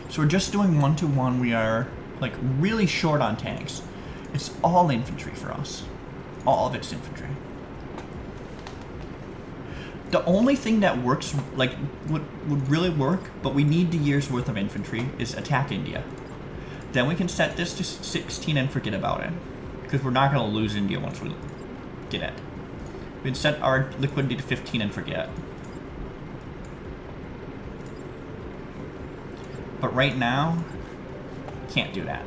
So we're just doing 1-to-1. We are like really short on tanks. It's all infantry for us. All of it's infantry. The only thing that works, like, would really work, but we need the year's worth of infantry, is attack India. Then we can set this to 16 and forget about it. Because we're not going to lose India once we get it. We can set our liquidity to 15 and forget. But right now, can't do that.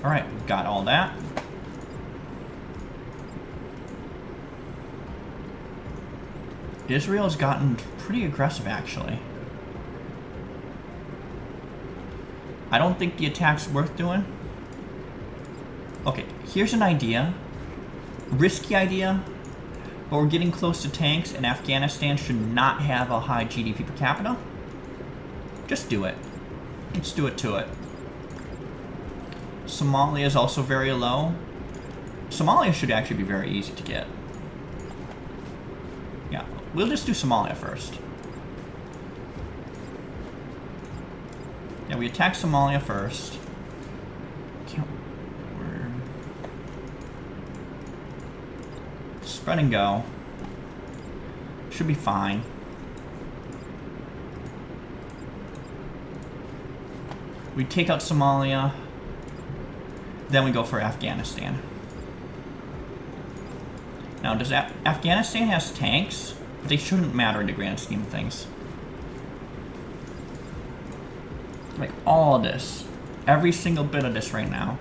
Alright, we've got all that. Israel's gotten pretty aggressive, actually. I don't think the attack's worth doing. Okay, here's an idea. Risky idea. But we're getting close to tanks, and Afghanistan should not have a high GDP per capita. Just do it. Let's do it to it. Somalia is also very low. Somalia should actually be very easy to get. Yeah, we'll just do Somalia first. Yeah, we attack Somalia first. Spread and go. Should be fine. We take out Somalia. Then we go for Afghanistan. Now, does Afghanistan has tanks? But they shouldn't matter in the grand scheme of things. Like all of this. Every single bit of this right now.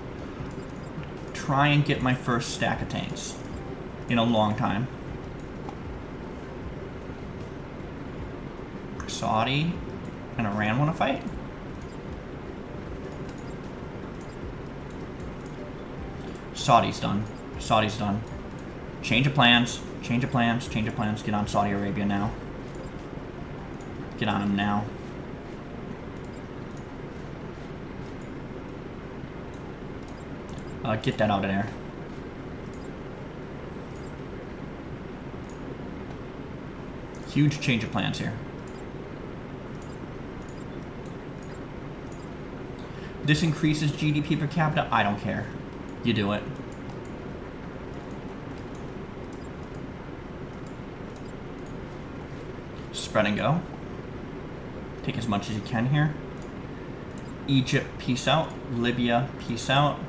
Try and get my first stack of tanks. In a long time. Saudi and Iran want to fight? Saudi's done. Saudi's done. Change of plans. Change of plans. Change of plans. Get on Saudi Arabia now. Get on them now. Get that out of there. Huge change of plans here. This increases GDP per capita. I don't care. You do it. Spread and go. Take as much as you can here. Egypt, peace out. Libya, peace out.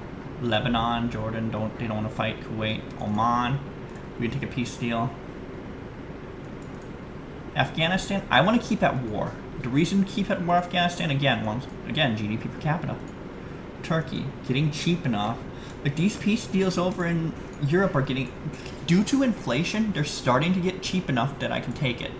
Lebanon, Jordan, they don't want to fight. Kuwait, Oman. We can take a peace deal. Afghanistan, I want to keep at war. The reason to keep at war Afghanistan, again, GDP per capita. Turkey, getting cheap enough. Like, these peace deals over in Europe are getting, due to inflation, they're starting to get cheap enough that I can take it.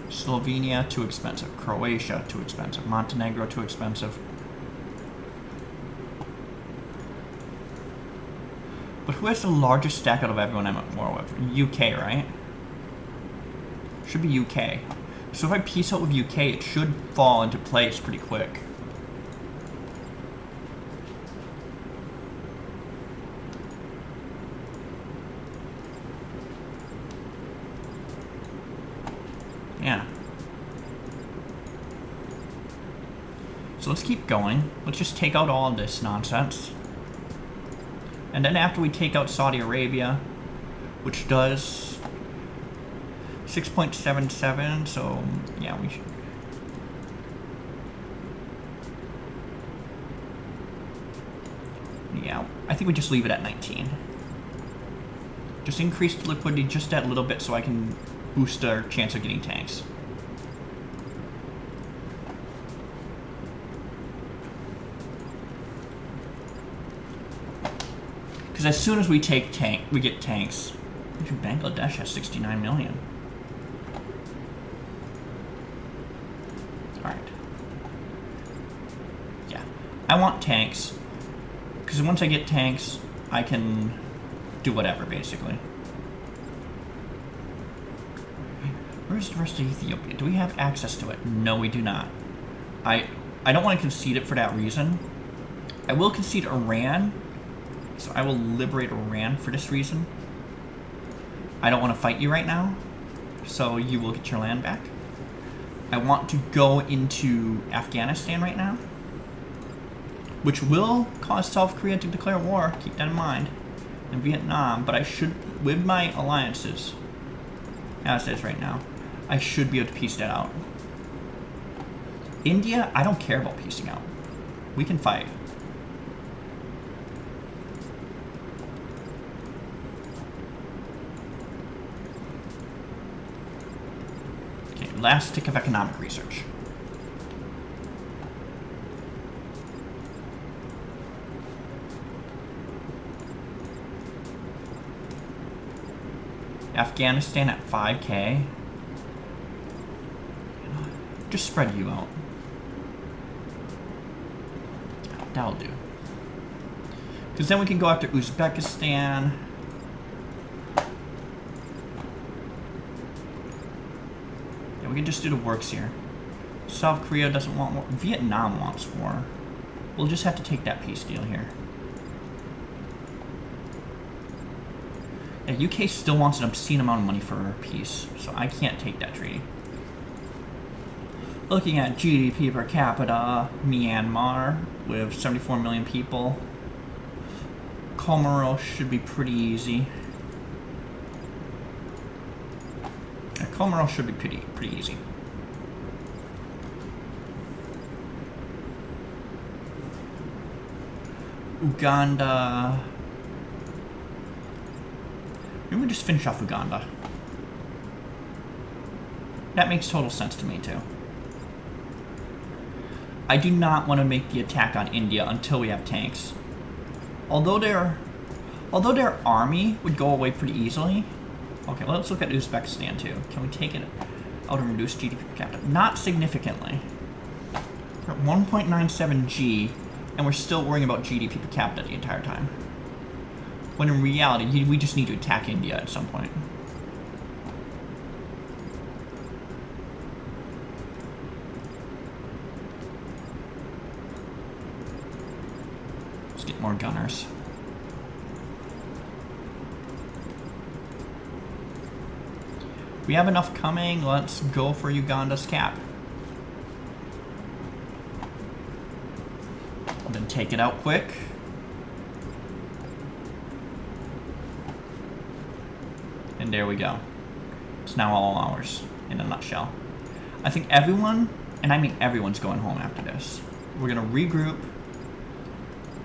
Slovenia, too expensive. Croatia, too expensive. Montenegro, too expensive. But who has the largest stack out of everyone I'm at war with? UK, right? Should be UK. So if I peace out with UK, it should fall into place pretty quick. Yeah. So let's keep going. Let's just take out all of this nonsense. And then after we take out Saudi Arabia, which does 6.77, so yeah, we should. Yeah, I think we just leave it at 19. Just increase the liquidity just that little bit so I can boost our chance of getting tanks. Because as soon as we get tanks. Bangladesh has 69 million. Alright. Yeah. I want tanks. Because once I get tanks, I can do whatever, basically. Where's the rest of Ethiopia? Do we have access to it? No, we do not. I don't want to concede it for that reason. I will concede Iran. So I will liberate Iran for this reason. I don't want to fight you right now, so you will get your land back. I want to go into Afghanistan right now, which will cause South Korea to declare war, keep that in mind, and Vietnam, but I should, with my alliances, as it is right now, I should be able to piece that out. India, I don't care about piecing out. We can fight. Last tick of economic research. Afghanistan at 5K. Just spread you out. That'll do. Because then we can go after Uzbekistan. Yeah, we can just do the works here. South Korea doesn't want war. Vietnam wants war. We'll just have to take that peace deal here. Yeah, UK still wants an obscene amount of money for peace, so I can't take that treaty. Looking at GDP per capita, Myanmar with 74 million people. Comoros should be pretty easy. Yeah, Comoros should be pretty easy. Uganda. Maybe we just finish off Uganda. That makes total sense to me too. I do not want to make the attack on India until we have tanks. Although their army would go away pretty easily. Okay, let's look at Uzbekistan too. Can we take it out and reduce GDP per capita? Not significantly. We're at 1.97 G, and we're still worrying about GDP per capita the entire time. When in reality, we just need to attack India at some point. Let's get more gunners. We have enough coming. Let's go for Uganda's cap. And then take it out quick. And there we go. It's now all ours, in a nutshell. I think everyone, and I mean everyone's going home after this. We're gonna regroup.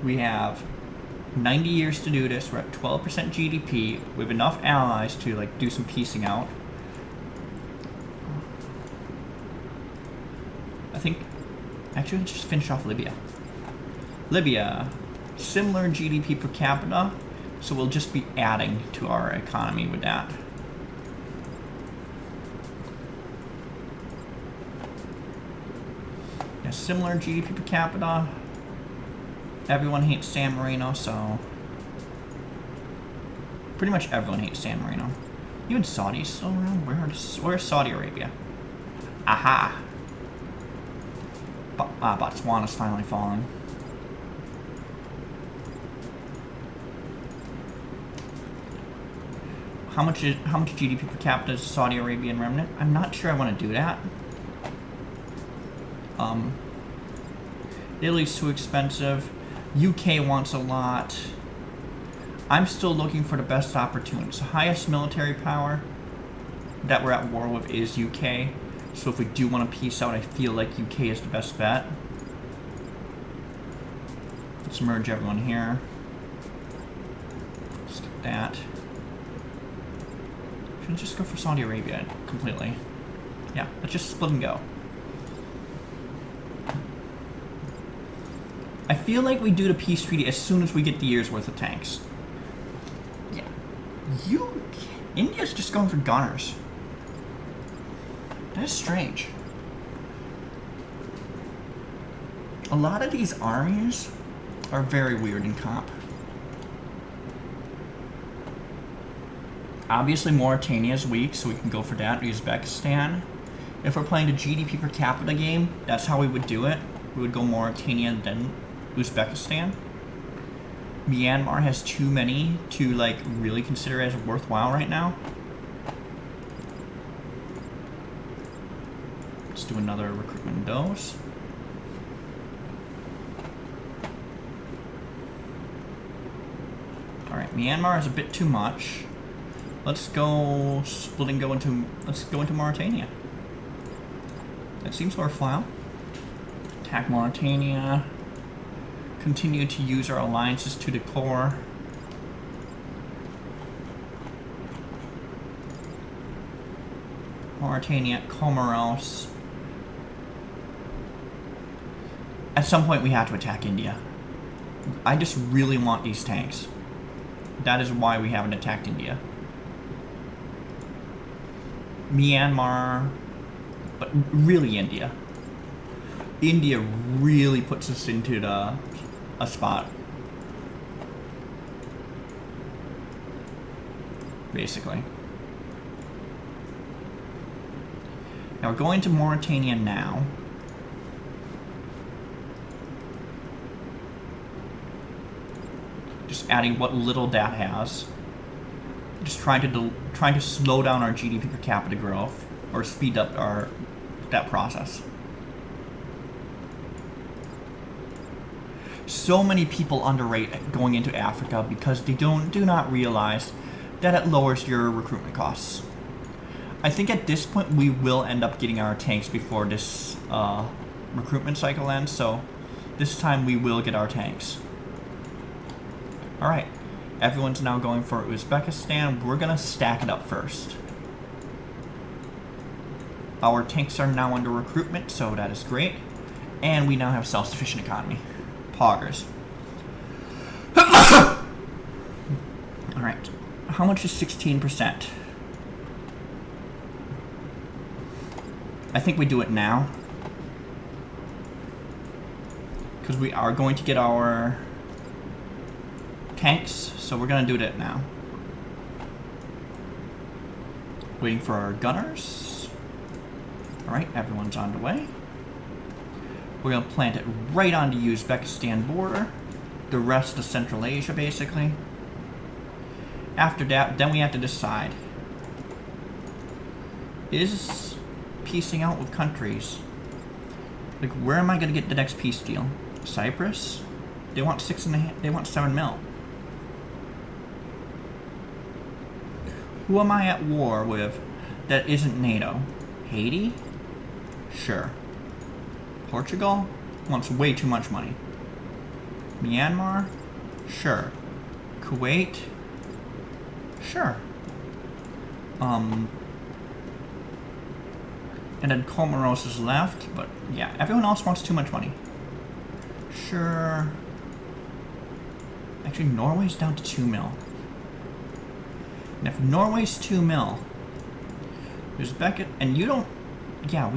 We have 90 years to do this. We're at 12% GDP. We have enough allies to like do some piecing out. I think, actually let's just finish off Libya. Libya, similar GDP per capita. So we'll just be adding to our economy with that. Yeah, similar GDP per capita. Everyone hates San Marino, so pretty much everyone hates San Marino. Even Saudi's still around. Where's Saudi Arabia? Aha! Botswana's finally falling. How much GDP per capita is Saudi Arabian remnant? I'm not sure I want to do that. Italy's too expensive. UK wants a lot. I'm still looking for the best opportunities. The highest military power that we're at war with is UK. So if we do want to peace out, I feel like UK is the best bet. Let's merge everyone here. Let's get that. Should just go for Saudi Arabia completely. Yeah, let's just split and go. I feel like we do the peace treaty as soon as we get the year's worth of tanks. Yeah. India's just going for gunners. That is strange. A lot of these armies are very weird in comp. Obviously, Mauritania is weak, so we can go for that. Uzbekistan. If we're playing the GDP per capita game, that's how we would do it. We would go Mauritania, then Uzbekistan. Myanmar has too many to like really consider as worthwhile right now. Let's do another recruitment of those. All right, Myanmar is a bit too much. Let's go split and let's go into Mauritania. That seems worthwhile. Attack Mauritania. Continue to use our alliances to the core. Mauritania, Comoros. At some point we have to attack India. I just really want these tanks. That is why we haven't attacked India. Myanmar, but really India. India really puts us into the a spot. Basically. Now we're going to Mauritania now. Just adding what little that has. Just trying to slow down our GDP per capita growth, or speed up that process. So many people underrate going into Africa because they do not realize that it lowers your recruitment costs. I think at this point we will end up getting our tanks before this recruitment cycle ends, so this time we will get our tanks. Alright, everyone's now going for Uzbekistan. We're gonna stack it up first. Our tanks are now under recruitment, so that is great. And we now have self-sufficient economy. Poggers. Alright, how much is 16%? I think we do it now. Because we are going to get our tanks, so we're going to do it now. Waiting for our gunners. Alright, everyone's on the way. We're going to plant it right on the Uzbekistan border. The rest of Central Asia, basically. After that, then we have to decide. Is piecing out with countries. Like, where am I going to get the next peace deal? Cyprus? They want 6.5. They want 7 mil. Who am I at war with that isn't NATO? Haiti? Sure. Portugal wants way too much money. Myanmar? Sure. Kuwait? Sure. And then Comoros is left, but yeah, everyone else wants too much money. Sure. Actually, Norway's down to 2 mil. And if Norway's 2 mil, Uzbek, and you don't, yeah,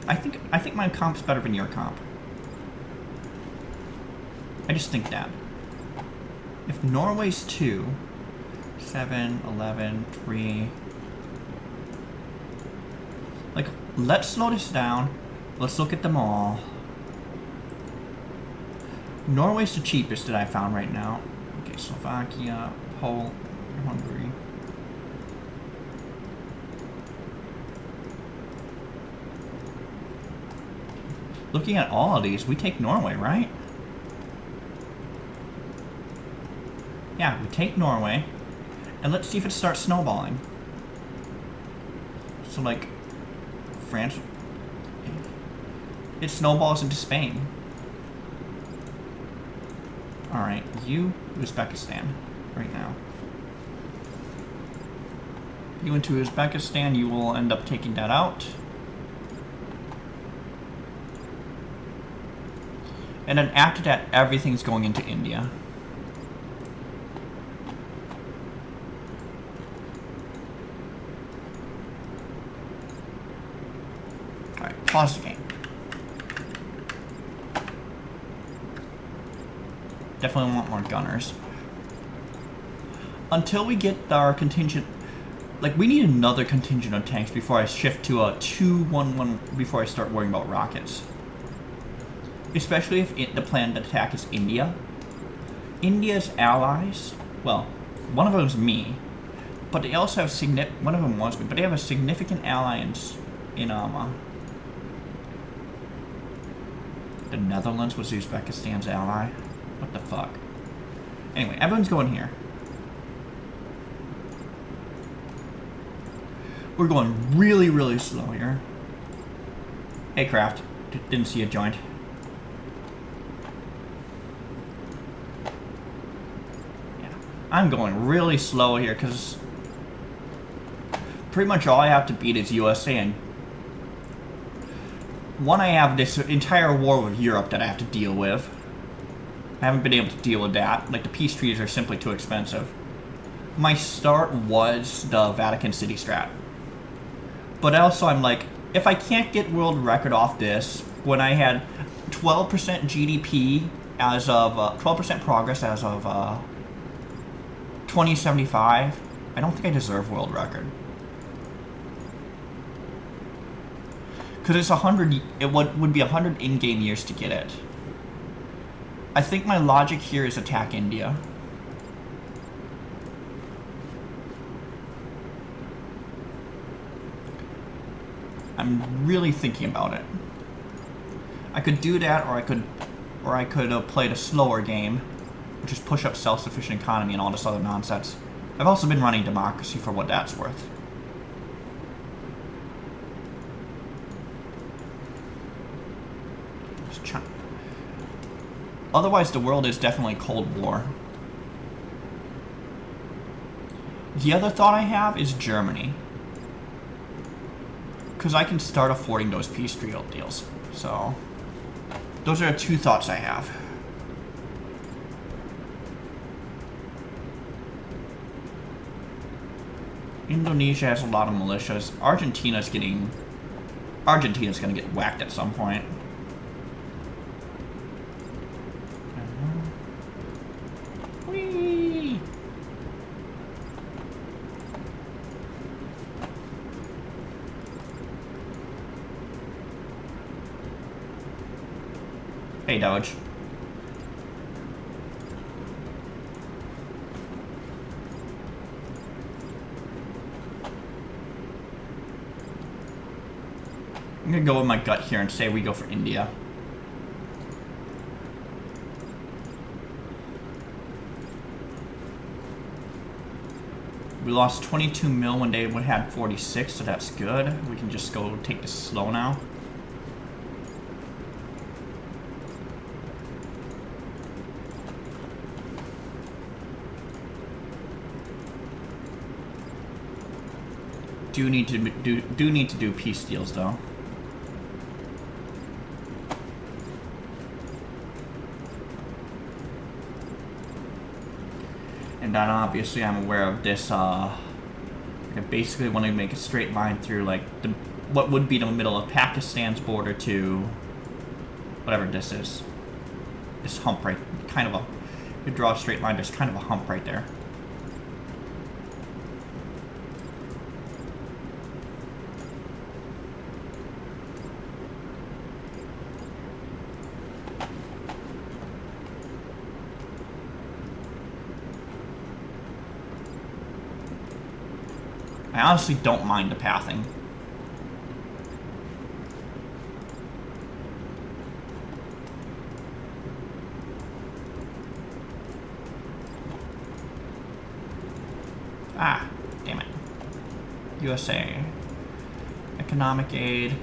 I think my comp's better than your comp. I just think that. If Norway's 2, 7, 11, 3, like, let's slow this down. Let's look at them all. Norway's the cheapest that I found right now. Okay, Slovakia, Poland, Hungary. Looking at all of these, we take Norway, right? Yeah, we take Norway. And let's see if it starts snowballing. So, like, France, it snowballs into Spain. Alright, you, Uzbekistan, right now. You into Uzbekistan, you will end up taking that out. And then after that, everything's going into India. Alright, pause the game. Definitely want more gunners. Until we get our contingent, like, we need another contingent of tanks before I shift to a 2-1-1, before I start worrying about rockets. Especially if the planned attack is India. India's allies, well, one of them is me, but they also have one of them wants me, but they have a significant ally in the Netherlands was Uzbekistan's ally. What the fuck? Anyway, everyone's going here. We're going really, really slow here. Hey, Kraft. Didn't see you joined. Yeah. I'm going really slow here because pretty much all I have to beat is USA, and one, I have this entire war with Europe that I have to deal with. I haven't been able to deal with that. Like, the peace treaties are simply too expensive. My start was the Vatican City Strat. But also, I'm like, if I can't get world record off this, when I had 12% GDP as of 12% progress as of 2075. I don't think I deserve world record. Because it's 100, it would be 100 in-game years to get it. I think my logic here is attack India. I'm really thinking about it. I could do that, or I could have played a slower game, which is push up self-sufficient economy and all this other nonsense. I've also been running democracy for what that's worth. Otherwise, the world is definitely Cold War. The other thought I have is Germany. Because I can start affording those peace deals. So, those are the two thoughts I have. Indonesia has a lot of militias. Argentina's gonna get whacked at some point. Whee! Hey, Doge. I'm gonna go with my gut here and say we go for India. We lost 22 mil when they had 46, so that's good. We can just go take this slow now. Do need to do peace deals though. And then obviously I'm aware of this, I basically want to make a straight line through like what would be the middle of Pakistan's border to whatever this is. This hump right, kind of a, you draw a straight line, there's kind of a hump right there. I honestly don't mind the pathing. Ah, damn it. USA. Economic aid.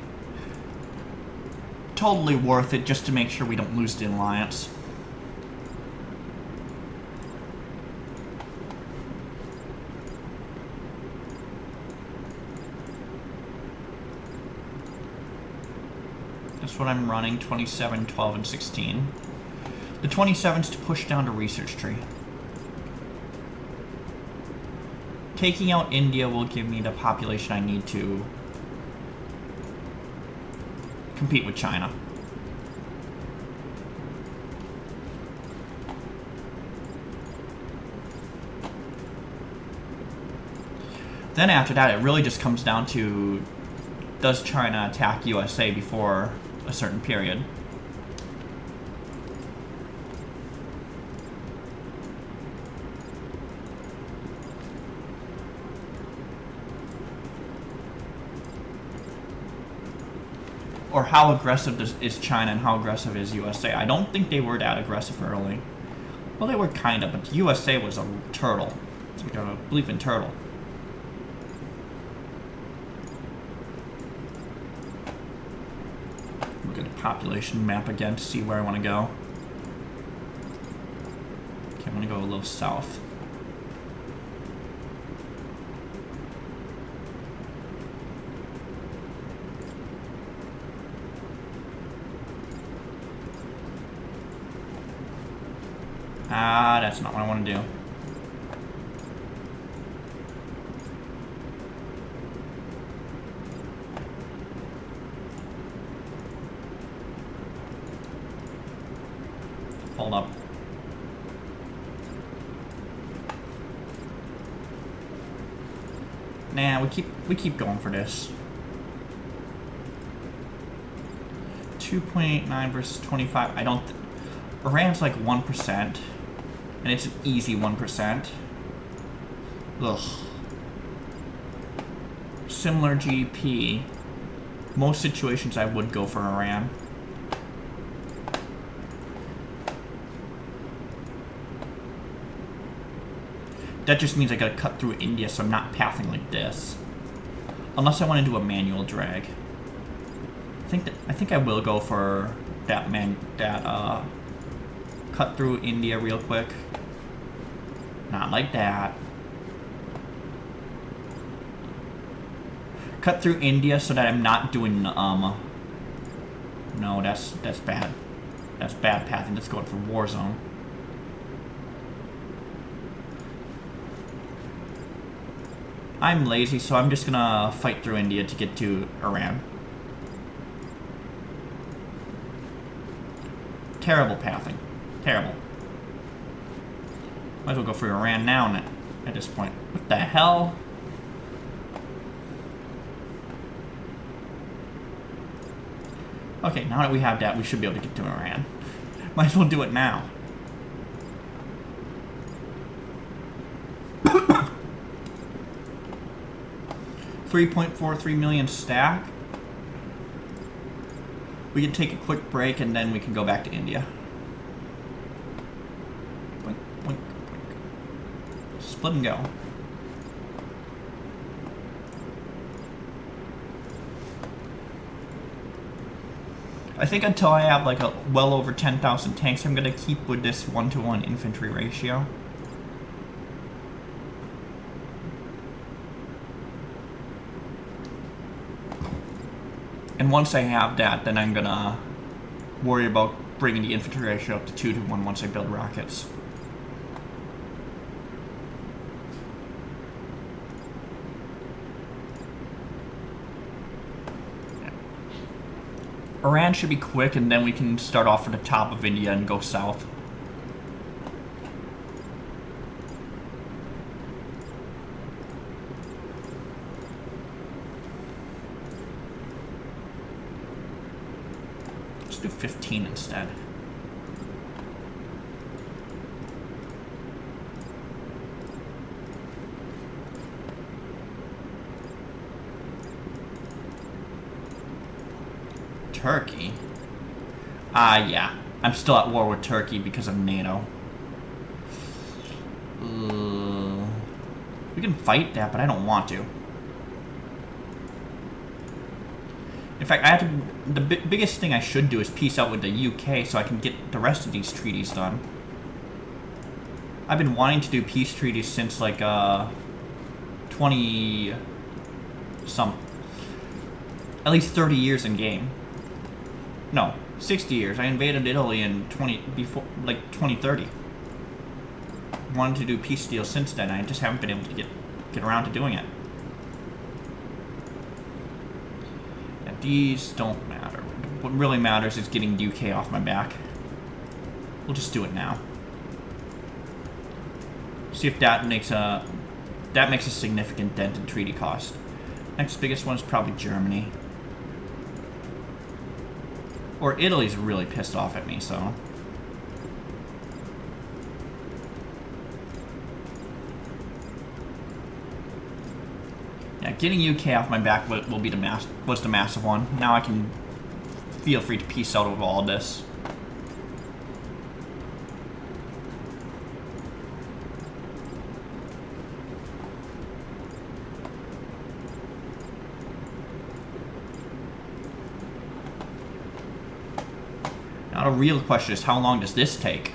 Totally worth it just to make sure we don't lose the alliance. That's what I'm running, 27, 12, and 16. The 27's to push down the research tree. Taking out India will give me the population I need to compete with China. Then after that, it really just comes down to, does China attack USA before a certain period? Or how aggressive is China and how aggressive is USA? I don't think they were that aggressive early. Well, they were kind of, but USA was a turtle. It's like a bleeping turtle. Look at the population map again to see where I want to go. Okay, I'm going to go a little south. Ah, that's not what I want to do. Hold Nah, we keep going for this. 2.89 versus 25. I don't. Iran's like 1%, and it's an easy 1%. Ugh. Similar GDP. Most situations I would go for Iran. That just means I gotta cut through India, so I'm not pathing like this. Unless I want to do a manual drag. I think I will go for that cut through India real quick. Not like that. Cut through India so that I'm not doing no, that's bad. That's bad pathing. Let's go for war zone. I'm lazy, so I'm just gonna fight through India to get to Iran. Terrible pathing. Terrible. Might as well go for Iran now at this point. What the hell? Okay, now that we have that, we should be able to get to Iran. Might as well do it now. $3.43 million stack. We can take a quick break and then we can go back to India. Boink, boink, boink. Split and go. I think until I have like a well over 10,000 tanks, I'm gonna keep with this 1-to-1 infantry ratio. And once I have that, then I'm gonna worry about bringing the infantry ratio up to 2-to-1 once I build rockets. Iran should be quick, and then we can start off at the top of India and go south. Let's do 15 instead. Turkey? Yeah. I'm still at war with Turkey because of NATO. We can fight that, but I don't want to. In fact, I have to. The biggest thing I should do is peace out with the UK so I can get the rest of these treaties done. I've been wanting to do peace treaties since like 20 some, at least 30 years in game. No, 60 years. I invaded Italy in 2030. Wanted to do peace deals since then. I just haven't been able to get around to doing it. Yeah, these don't matter. What really matters is getting UK off my back. We'll just do it now. See if that makes a significant dent in treaty cost. Next biggest one is probably Germany. Or Italy's really pissed off at me, so. Yeah, getting UK off my back will be was the massive one. Now I can feel free to peace out over all of this. Now the real question is, how long does this take?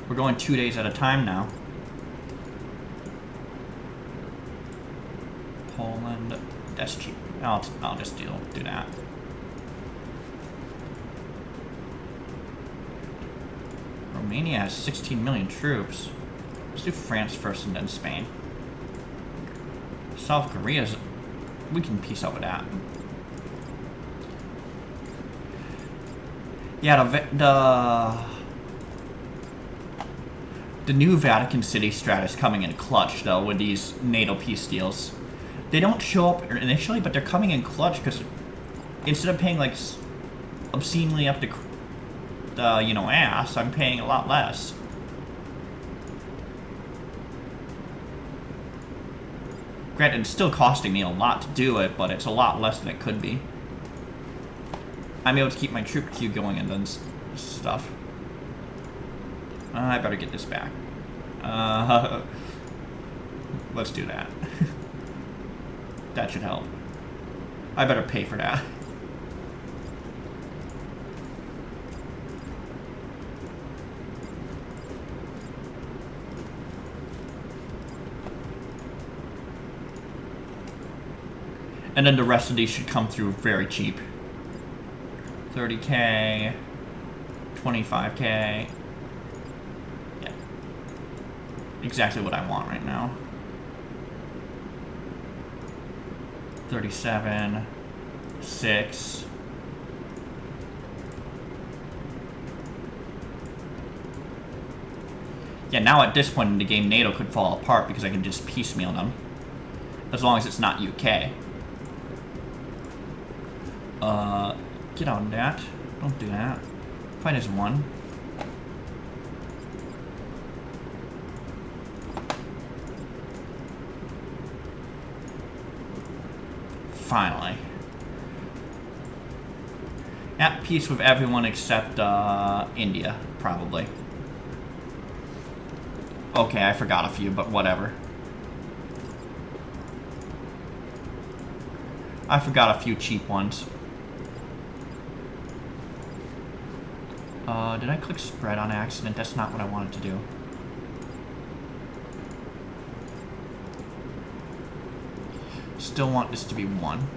We're going 2 days at a time now. Poland, that's cheap. I'll just do that. Romania has 16 million troops. Let's do France first and then Spain. South Korea's. We can peace out with that. Yeah, The new Vatican City Strat is coming in clutch, though, with these NATO peace deals. They don't show up initially, but they're coming in clutch because instead of paying, like, obscenely up the ass, I'm paying a lot less. Granted, it's still costing me a lot to do it, but it's a lot less than it could be. I'm able to keep my troop queue going and then stuff. I better get this back. Let's do that. That should help. I better pay for that. And then the rest of these should come through very cheap. 30k, 25k. Yeah. Exactly what I want right now. 37, 6. Yeah, now at this point in the game, NATO could fall apart because I can just piecemeal them. As long as it's not UK. Get on that. Don't do that. Fight as one. Finally. At peace with everyone except India, probably. Okay, I forgot a few, but whatever. I forgot a few cheap ones. Did I click spread on accident? That's not what I wanted to do. Still want this to be 1.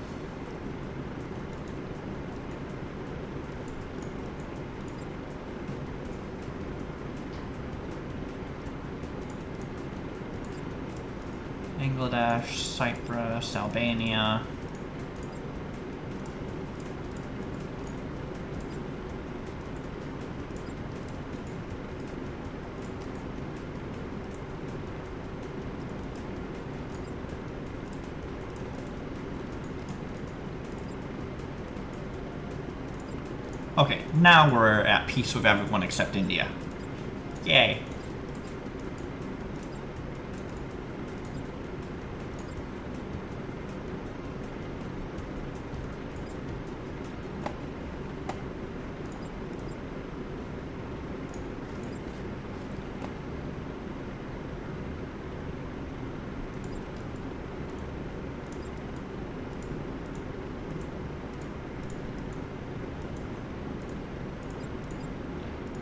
Bangladesh, Cyprus, Albania. Okay, now we're at peace with everyone except India. Yay.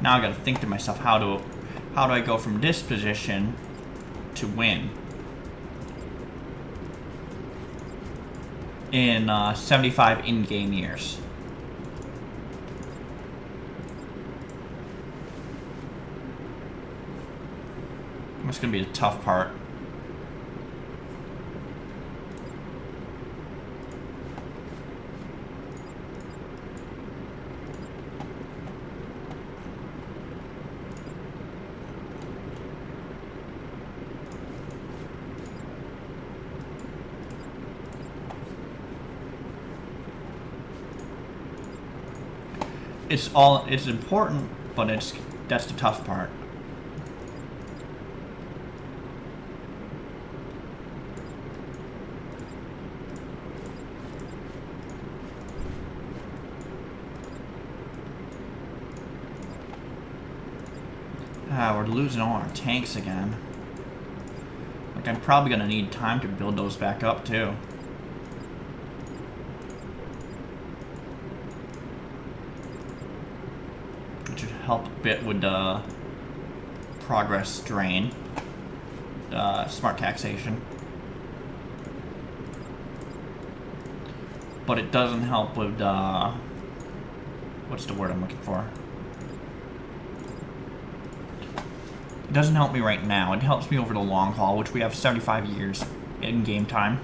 Now I gotta think to myself, how do I go from this position to win in 75 in-game years? That's gonna be the tough part. It's important, but that's the tough part. We're losing all our tanks again. Like, I'm probably gonna need time to build those back up too. Help a bit with the progress drain, smart taxation, but it doesn't help with what's the word I'm looking for? It doesn't help me right now. It helps me over the long haul, which we have 75 years in game time.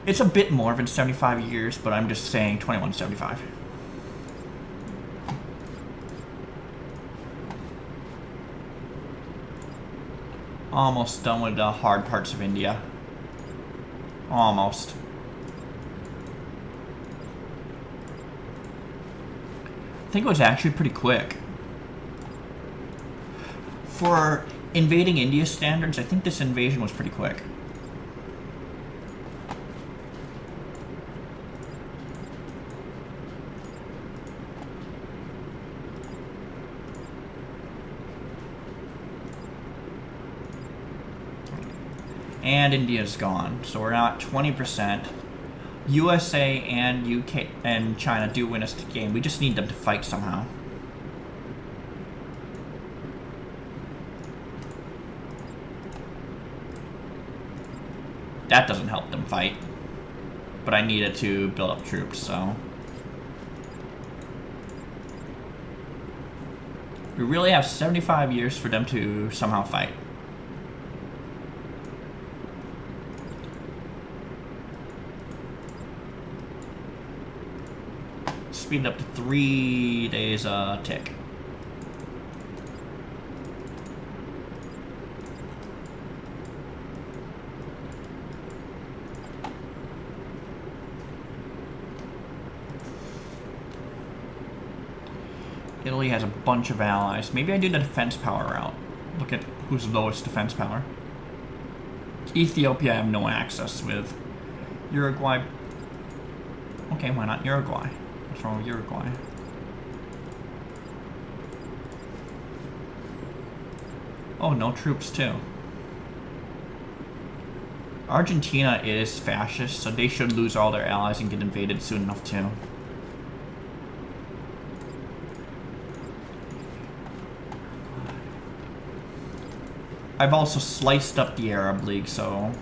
It's a bit more than 75 years, but I'm just saying 2175. Almost done with the hard parts of India. Almost. I think it was actually pretty quick. For invading India standards, I think this invasion was pretty quick. And India's gone, so we're now at 20%. USA and UK and China do win us the game. We just need them to fight somehow. That doesn't help them fight. But I needed to build up troops, so. We really have 75 years for them to somehow fight. Speed up to 3 days a tick. Italy has a bunch of allies. Maybe I do the defense power route. Look at who's lowest defense power. Ethiopia I have no access with. Uruguay. Okay, why not Uruguay? What's wrong with Uruguay? Oh, no troops too. Argentina is fascist, so they should lose all their allies and get invaded soon enough too. I've also sliced up the Arab League, so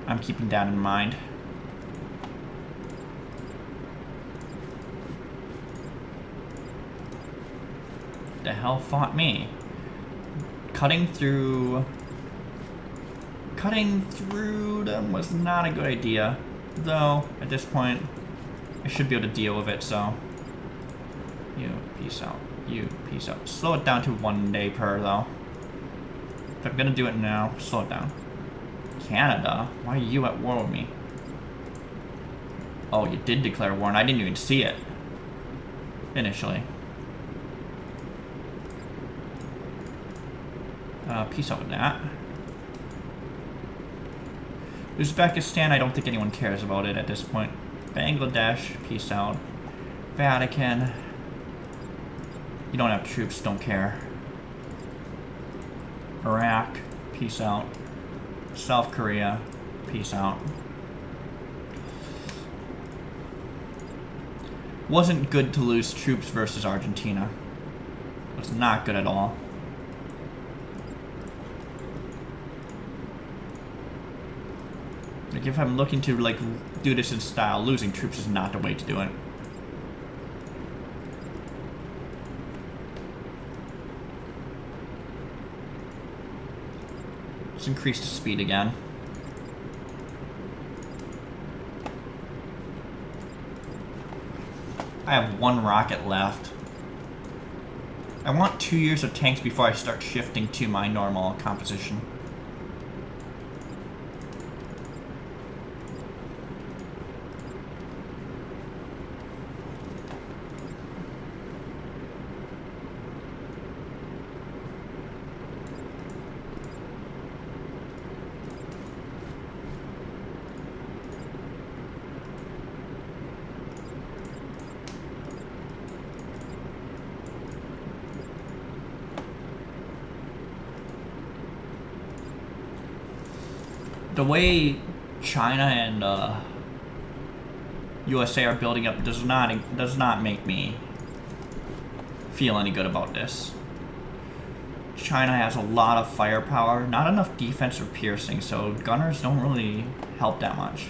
I'm keeping that in mind. The hell fought me? Cutting through them was not a good idea, though at this point I should be able to deal with it, so you peace out. You peace out. Slow it down to 1 day per, though. If I'm gonna do it now, slow it down. Canada? Why are you at war with me? Oh, you did declare war and I didn't even see it initially. Peace out with that. Uzbekistan, I don't think anyone cares about it at this point. Bangladesh, peace out. Vatican. You don't have troops, don't care. Iraq, peace out. South Korea, peace out. Wasn't good to lose troops versus Argentina. It was not good at all. Like, if I'm looking to, like, do this in style, losing troops is not the way to do it. Let's increase the speed again. I have 1 rocket left. I want 2 years of tanks before I start shifting to my normal composition. The way China and USA are building up does not make me feel any good about this. China has a lot of firepower, not enough defense or piercing, so gunners don't really help that much.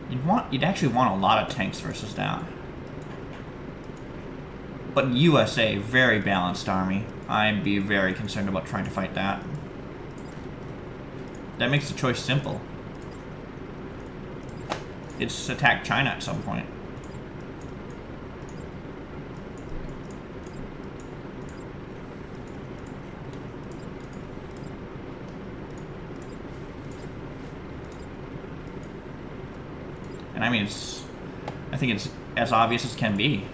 You'd actually want a lot of tanks versus that. But USA, very balanced army. I'd be very concerned about trying to fight that. That makes the choice simple. It's attack China at some point. And I mean, I think it's as obvious as can be.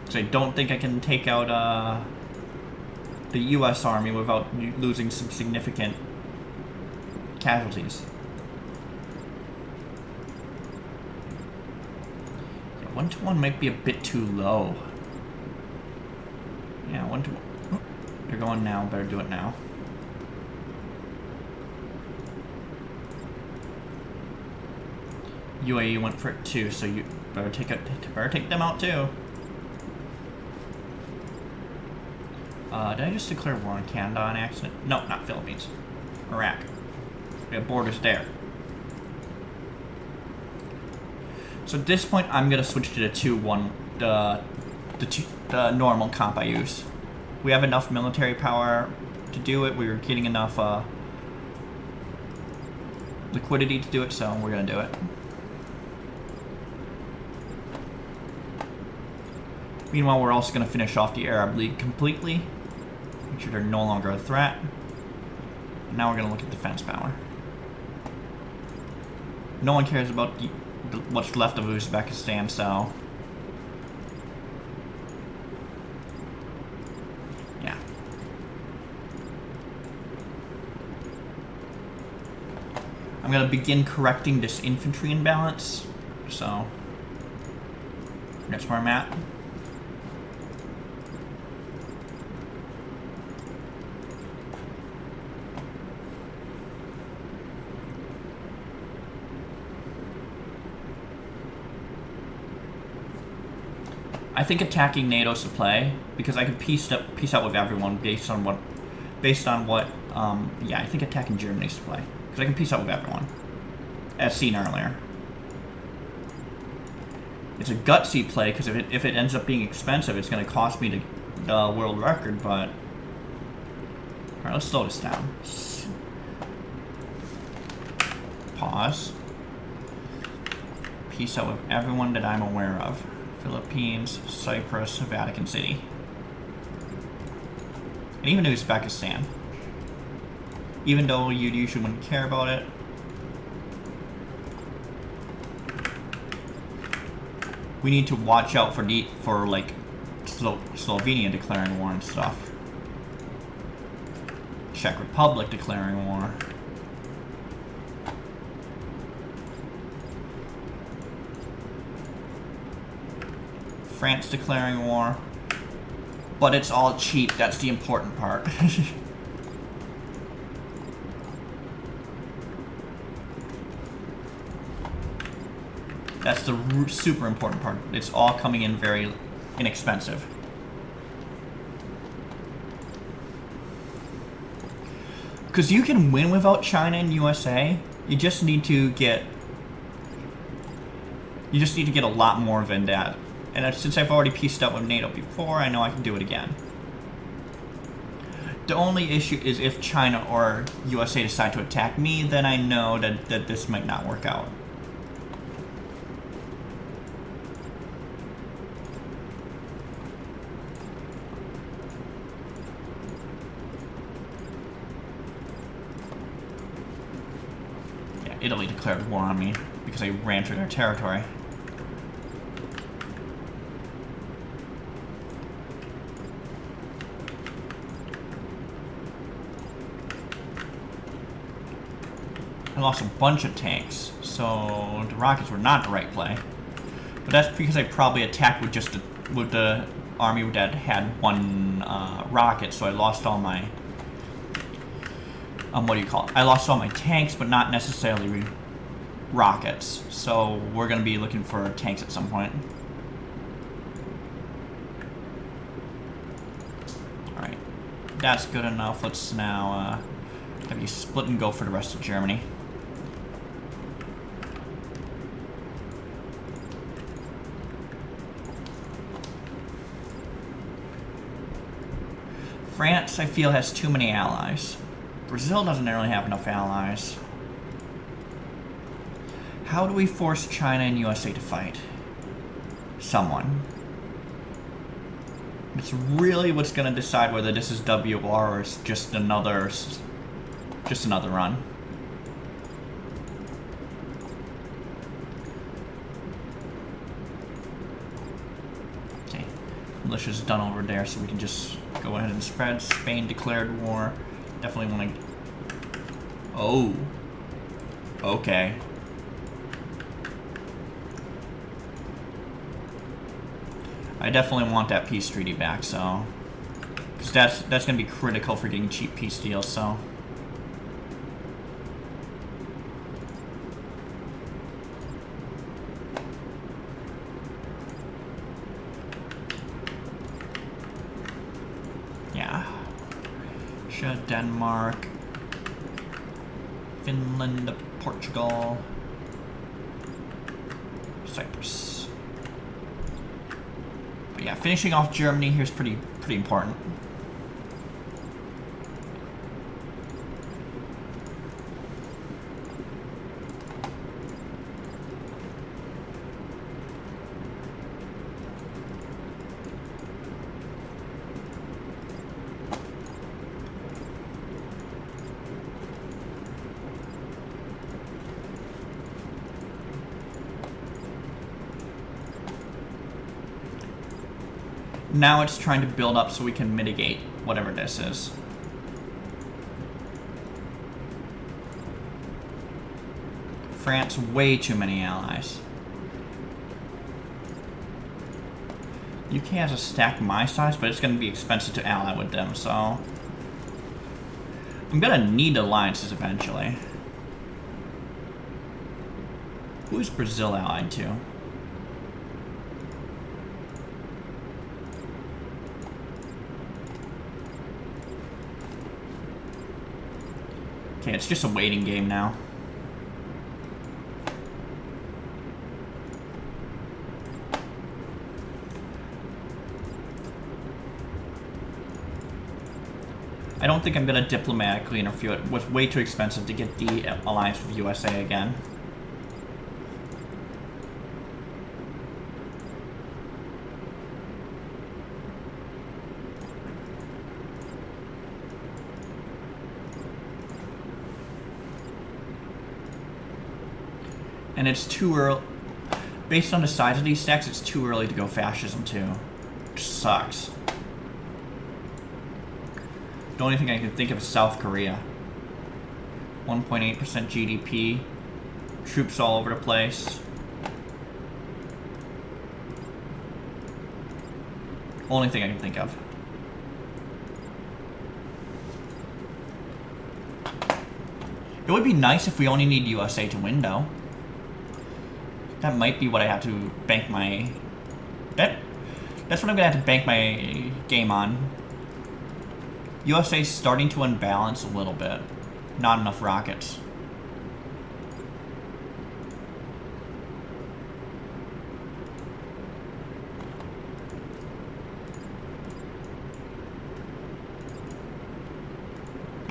So I don't think I can take out the U.S. Army without losing some significant casualties. Yeah, 1-to-1 might be a bit too low. Yeah, 1-to-1. Oh, they're going now. Better do it now. UAE went for it too, so you better take them out too. Did I just declare war on Canada on accident? No, not Philippines. Iraq. We have borders there. So at this point, I'm gonna switch to the 2-1, the normal comp I use. We have enough military power to do it. We were getting enough liquidity to do it, so we're gonna do it. Meanwhile, we're also gonna finish off the Arab League completely. Make sure they're no longer a threat. And now we're gonna look at defense power. No one cares about what's left of Uzbekistan, so yeah. I'm gonna begin correcting this infantry imbalance. So that's where I'm at. I think attacking NATO's the play because I can peace out with everyone based on what, yeah, I think attacking Germany's the play because I can peace out with everyone, as seen earlier. It's a gutsy play because if it ends up being expensive, it's going to cost me the world record. But all right, let's slow this down. Pause. Peace out with everyone that I'm aware of. Philippines, Cyprus, Vatican City. And even Uzbekistan. Even though you usually wouldn't care about it. We need to watch out for like Slovenia declaring war and stuff. Czech Republic declaring war. France declaring war, but it's all cheap. That's the important part. That's the super important part. It's all coming in very inexpensive. Because you can win without China and USA. You just need to get a lot more than that. And since I've already pieced out with NATO before, I know I can do it again. The only issue is if China or USA decide to attack me, then I know that this might not work out. Yeah, Italy declared war on me because I ran through their territory. I lost a bunch of tanks, so the rockets were not the right play. But that's because I probably attacked with the army that had one rocket, so I lost all my what do you call it? I lost all my tanks, but not necessarily rockets. So we're gonna be looking for tanks at some point. All right, that's good enough. Let's now have you split and go for the rest of Germany. France, I feel, has too many allies. Brazil doesn't really have enough allies. How do we force China and USA to fight? Someone. It's really what's going to decide whether this is WR or it's just another run. Okay, militia's done over there, so we can just go ahead and spread. Spain declared war. Definitely want to... Oh. Okay. I definitely want that peace treaty back, so... Because that's going to be critical for getting cheap peace deals, so... Yeah. Russia, Denmark... Finland, Portugal... Cyprus... Yeah, finishing off Germany here is pretty important. Now it's trying to build up so we can mitigate whatever this is. France, way too many allies. UK has a stack my size, but it's going to be expensive to ally with them, so... I'm going to need alliances eventually. Who's Brazil allied to? Okay, it's just a waiting game now. I don't think I'm going to diplomatically interfere. It was way too expensive to get the alliance with USA again. And it's too early. Based on the size of these stacks, it's too early to go fascism too. Which sucks. The only thing I can think of is South Korea. 1.8% GDP. Troops all over the place. Only thing I can think of. It would be nice if we only need USA to win, though. That might be what I have to bank my... That's what I'm going to have to bank my game on. USA's starting to unbalance a little bit. Not enough rockets.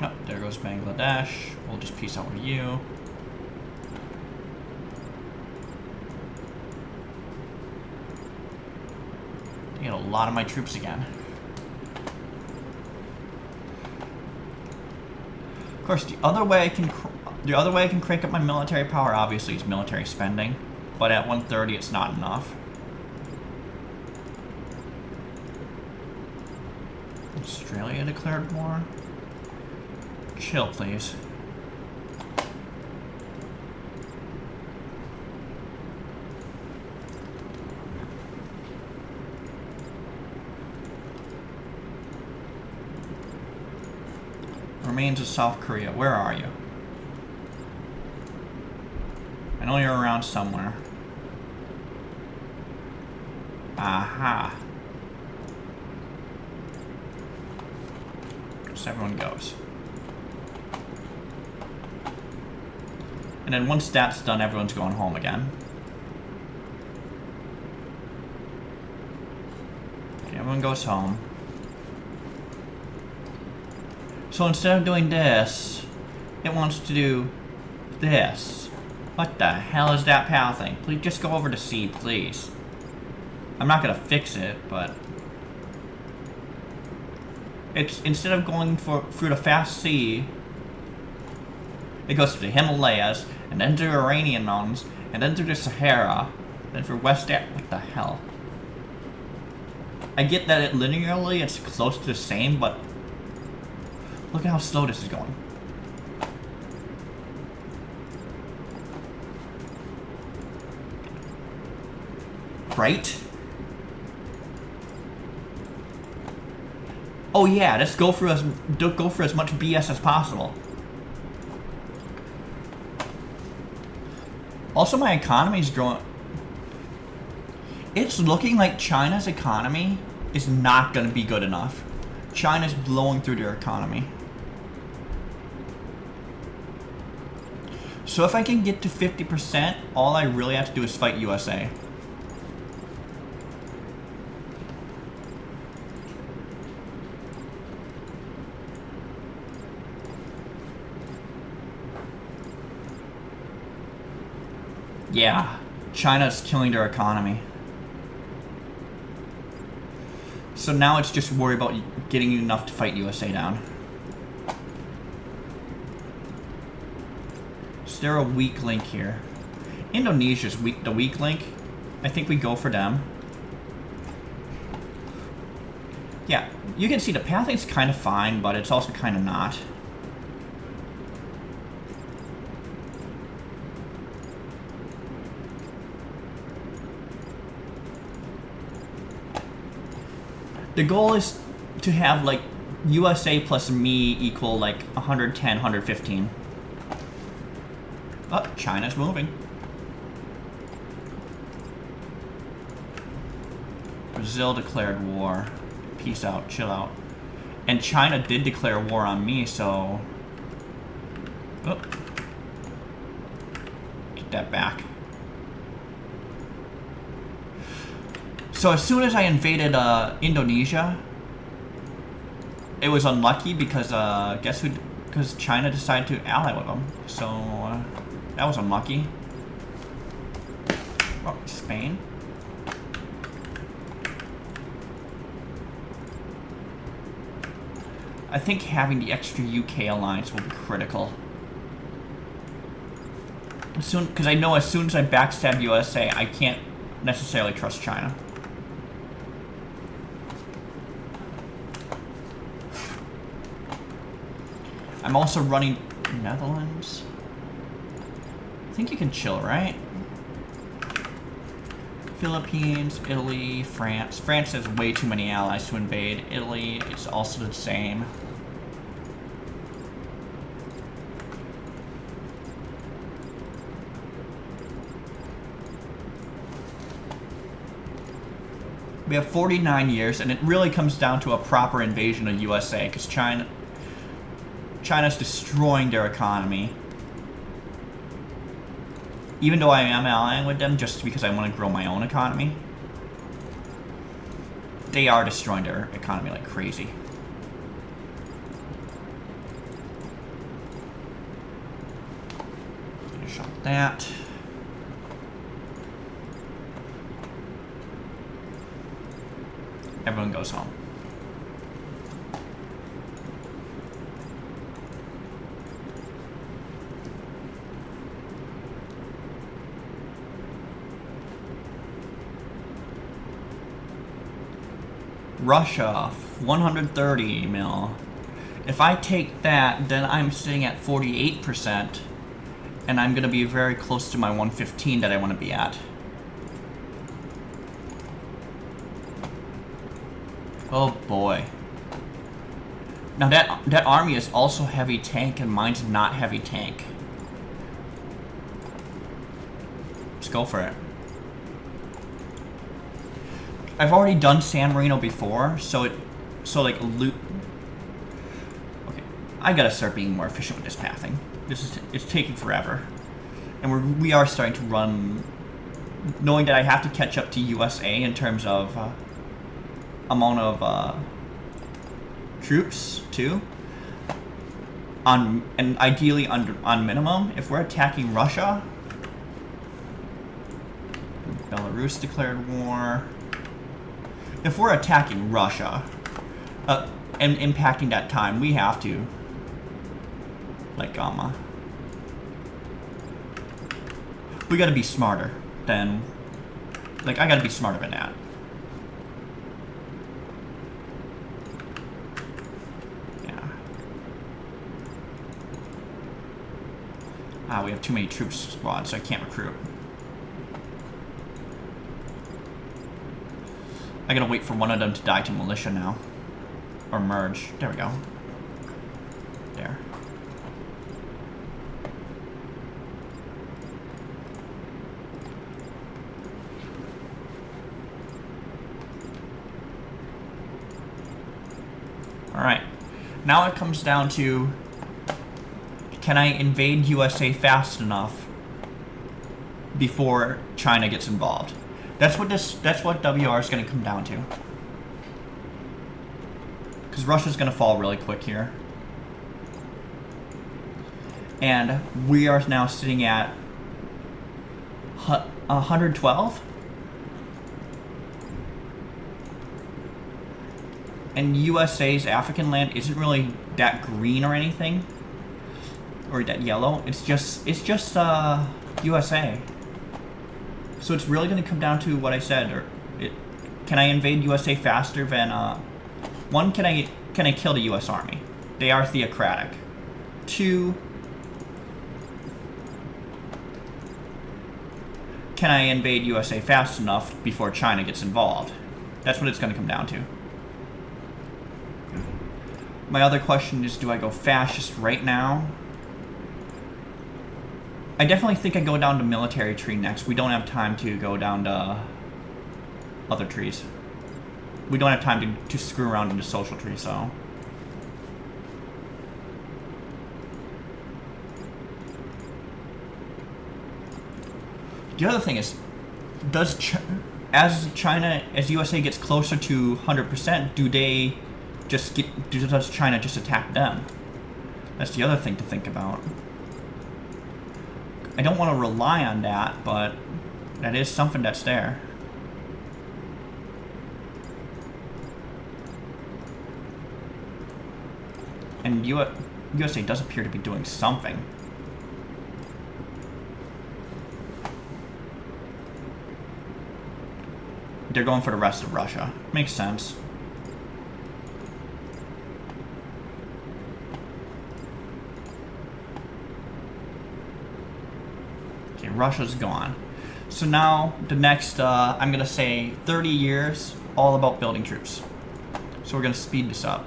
Oh, there goes Bangladesh. We'll just peace out with you. Get a lot of my troops again. Of course, the other way I can crank up my military power obviously is military spending, but at 130 it's not enough. Australia declared war. Chill, please. Remains of South Korea. Where are you? I know you're around somewhere. Aha. So everyone goes. And then once that's done, everyone's going home again. Okay, everyone goes home. So instead of doing this, it wants to do this. What the hell is that PAL thing? Please just go over to C, please. I'm not gonna fix it, but... It's instead of going through the fast sea, it goes through the Himalayas, and then through the Iranian Mountains, and then through the Sahara, then through West Africa. What the hell? I get that linearly it's close to the same, but look at how slow this is going. Right? Oh yeah, let's go for as much BS as possible. Also, my economy is growing. It's looking like China's economy is not going to be good enough. China's blowing through their economy. So if I can get to 50%, all I really have to do is fight USA. Yeah, China's killing their economy. So now it's just worry about getting enough to fight USA down. Is there a weak link here? Indonesia's the weak link. I think we go for them. Yeah, you can see the pathing's kind of fine, but it's also kind of not. The goal is to have like USA plus me equal like 110, 115. Oh, China's moving. Brazil declared war. Peace out, chill out. And China did declare war on me, so... Oh. Get that back. So as soon as I invaded Indonesia, it was unlucky because guess who? Because China decided to ally with them. So that was unlucky. Oh, Spain. I think having the extra UK alliance will be critical. Because I know as soon as I backstab USA, I can't necessarily trust China. I'm also running Netherlands. I think you can chill, right? Philippines, Italy, France. France has way too many allies to invade. Italy, it's also the same. We have 49 years, and it really comes down to a proper invasion of USA, because China's destroying their economy. Even though I am allying with them just because I want to grow my own economy, they are destroying their economy like crazy. Finish off that. Everyone goes home. Russia, 130 mil. If I take that, then I'm sitting at 48%, and I'm going to be very close to my 115 that I want to be at. Oh boy. Now that army is also heavy tank, and mine's not heavy tank. Let's go for it. I've already done San Marino before, so like loot. Okay, I gotta start being more efficient with this pathing. It's taking forever, and we are starting to run, knowing that I have to catch up to USA in terms of amount of troops too. And ideally on minimum. If we're attacking Russia, Belarus declared war. If we're attacking Russia, and impacting that time, we have to. Like, we gotta be smarter than, like, I gotta be smarter than that. Yeah. We have too many troops squads, so I can't recruit. I gotta wait for one of them to die to militia now. Or merge. There we go. There. Alright. Now it comes down to, can I invade USA fast enough before China gets involved? That's what WR is going to come down to. Because Russia's going to fall really quick here. And we are now sitting at 112. And USA's African land isn't really that green or anything. Or that yellow. It's just USA. So it's really going to come down to what I said. Can I invade USA faster than... one, can I kill the US Army? They are theocratic. Two, can I invade USA fast enough before China gets involved? That's what it's going to come down to. My other question is, do I go fascist right now? I definitely think I go down to military tree next. We don't have time to go down to other trees. We don't have time to screw around into social tree, so. The other thing is, as USA gets closer to 100%, does China just attack them? That's the other thing to think about. I don't want to rely on that, but that is something that's there. And USA does appear to be doing something. They're going for the rest of Russia. Makes sense. Okay, Russia's gone. So now, the next, I'm going to say 30 years, all about building troops. So we're going to speed this up.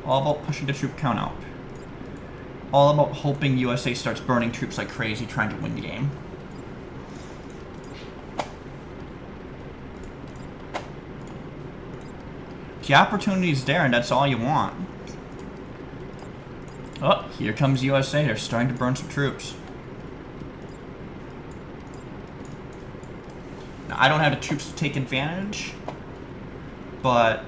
All about pushing the troop count up. All about hoping USA starts burning troops like crazy, trying to win the game. The opportunity's there, and that's all you want. Oh, here comes USA. They're starting to burn some troops. Now, I don't have the troops to take advantage, but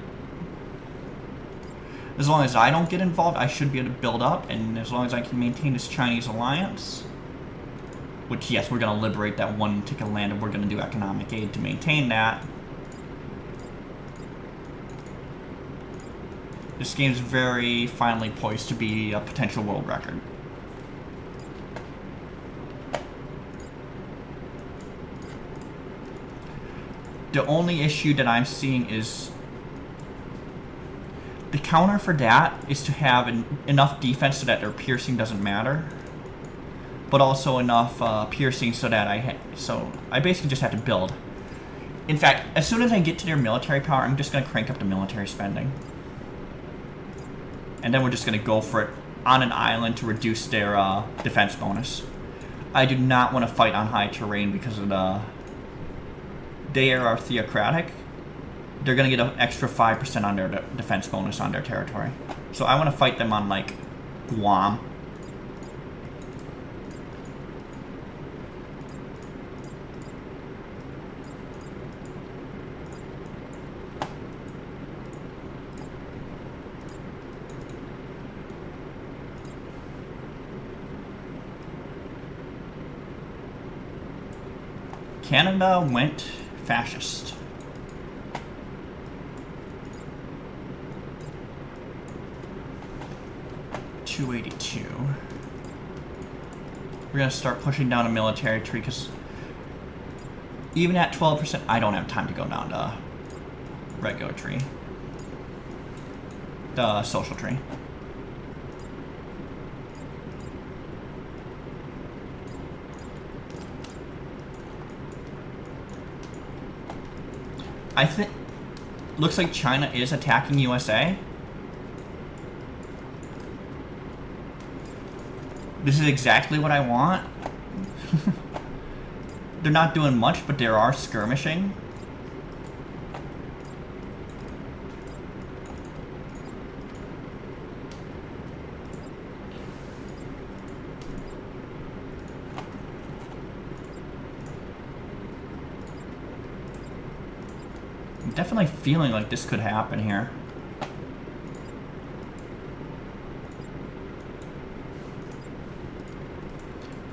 as long as I don't get involved, I should be able to build up, and as long as I can maintain this Chinese alliance, which, yes, we're going to liberate that one particular land, and we're going to do economic aid to maintain that. This game's very finally poised to be a potential world record. The only issue that I'm seeing is the counter for that is to have enough defense so that their piercing doesn't matter, but also enough piercing so that I basically just have to build. In fact, as soon as I get to their military power, I'm just going to crank up the military spending. And then we're just going to go for it on an island to reduce their defense bonus. I do not want to fight on high terrain because of they are theocratic. They're going to get an extra 5% on their defense bonus on their territory. So I want to fight them on, like, Guam. Canada went fascist. 282. We're gonna start pushing down a military tree because even at 12%, I don't have time to go down to regular tree. The social tree. I think looks like China is attacking USA. This is exactly what I want. They're not doing much, but they are skirmishing. I'm definitely feeling like this could happen here.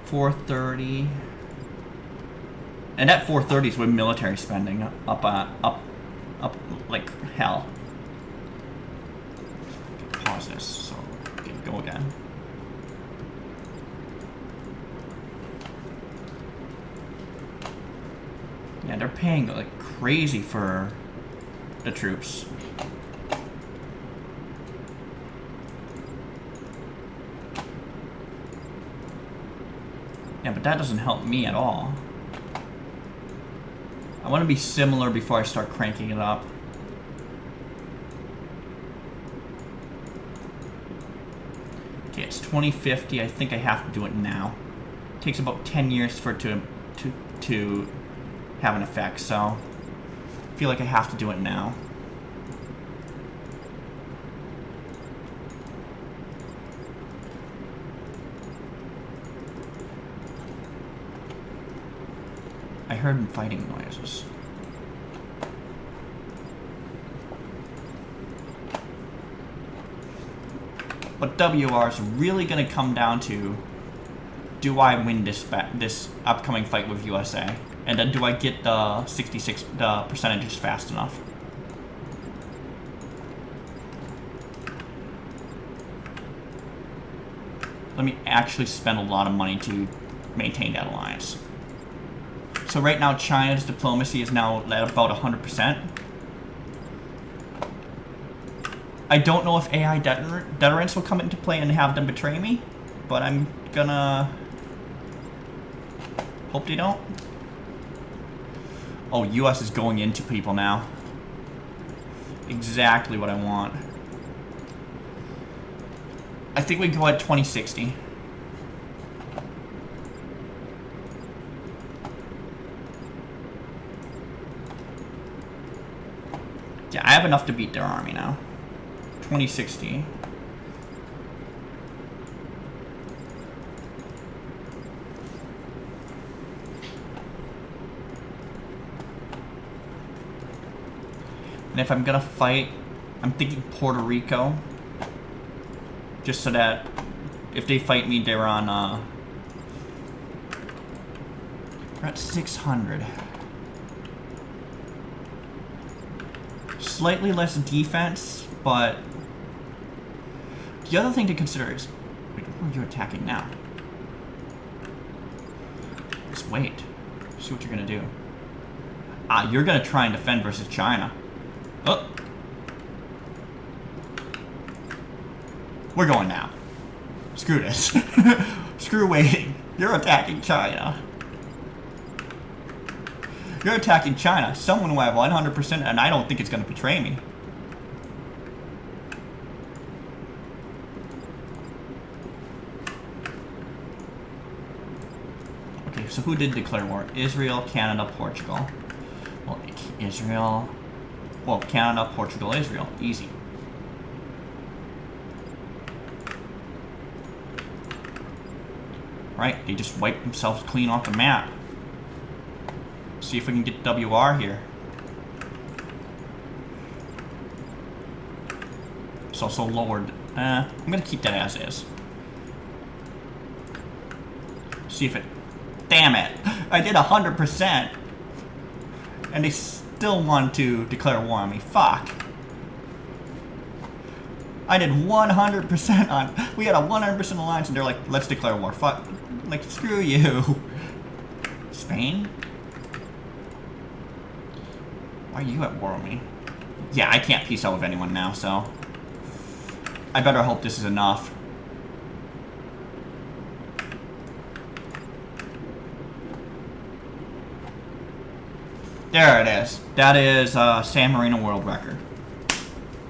$430, and at 430 is with military spending up like hell. Pause this so we can go again. Yeah, they're paying like crazy for the troops. Yeah, but that doesn't help me at all. I want to be similar before I start cranking it up. Okay, it's 2050. I think I have to do it now. It takes about 10 years for it to have an effect, so I feel like I have to do it now. I heard fighting noises. What WR is really going to come down to, do I win this upcoming fight with USA? And then do I get the 66 percentages fast enough? Let me actually spend a lot of money to maintain that alliance. So right now, China's diplomacy is now at about 100%. I don't know if AI deterrence will come into play and have them betray me, but I'm gonna hope they don't. Oh, US is going into people now. Exactly what I want. I think we go at 2060. Yeah, I have enough to beat their army now. 2060. And if I'm gonna fight, I'm thinking Puerto Rico. Just so that if they fight me, they're on, we're at 600. Slightly less defense, but the other thing to consider is, wait, who are you attacking now? Just wait. See what you're gonna do. Ah, you're gonna try and defend versus China. Oh. We're going now. Screw this. Screw waiting. You're attacking China. You're attacking China. Someone will have 100%, and I don't think it's going to betray me. Okay, so who did declare war? Israel, Canada, Portugal. Well, Israel... Well, Canada, Portugal, Israel. Easy. Right, they just wiped themselves clean off the map. See if we can get WR here. It's also lowered. I'm gonna keep that as is. See if it... Damn it! I did 100%! And they still want to declare war on me. Fuck. I did 100% on... We had a 100% alliance, and they're like, let's declare war. Fuck. Like, screw you. Spain? Why are you at war with me? Yeah, I can't peace out with anyone now, so... I better hope this is enough. There it is. That is San Marino world record.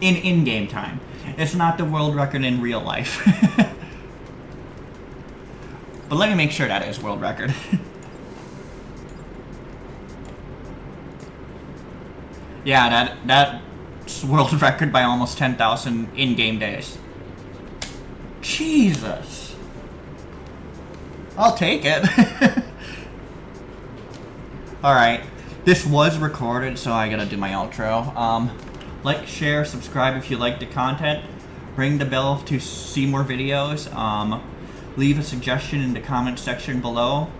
In in-game time. It's not the world record in real life. But let me make sure that is world record. Yeah, that's world record by almost 10,000 in-game days. Jesus. I'll take it. Alright. This was recorded, so I gotta do my outro. Like, share, subscribe if you like the content. Ring the bell to see more videos. Leave a suggestion in the comment section below.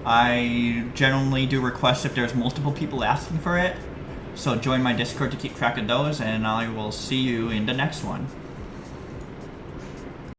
I generally do requests if there's multiple people asking for it. So join my Discord to keep track of those, and I will see you in the next one.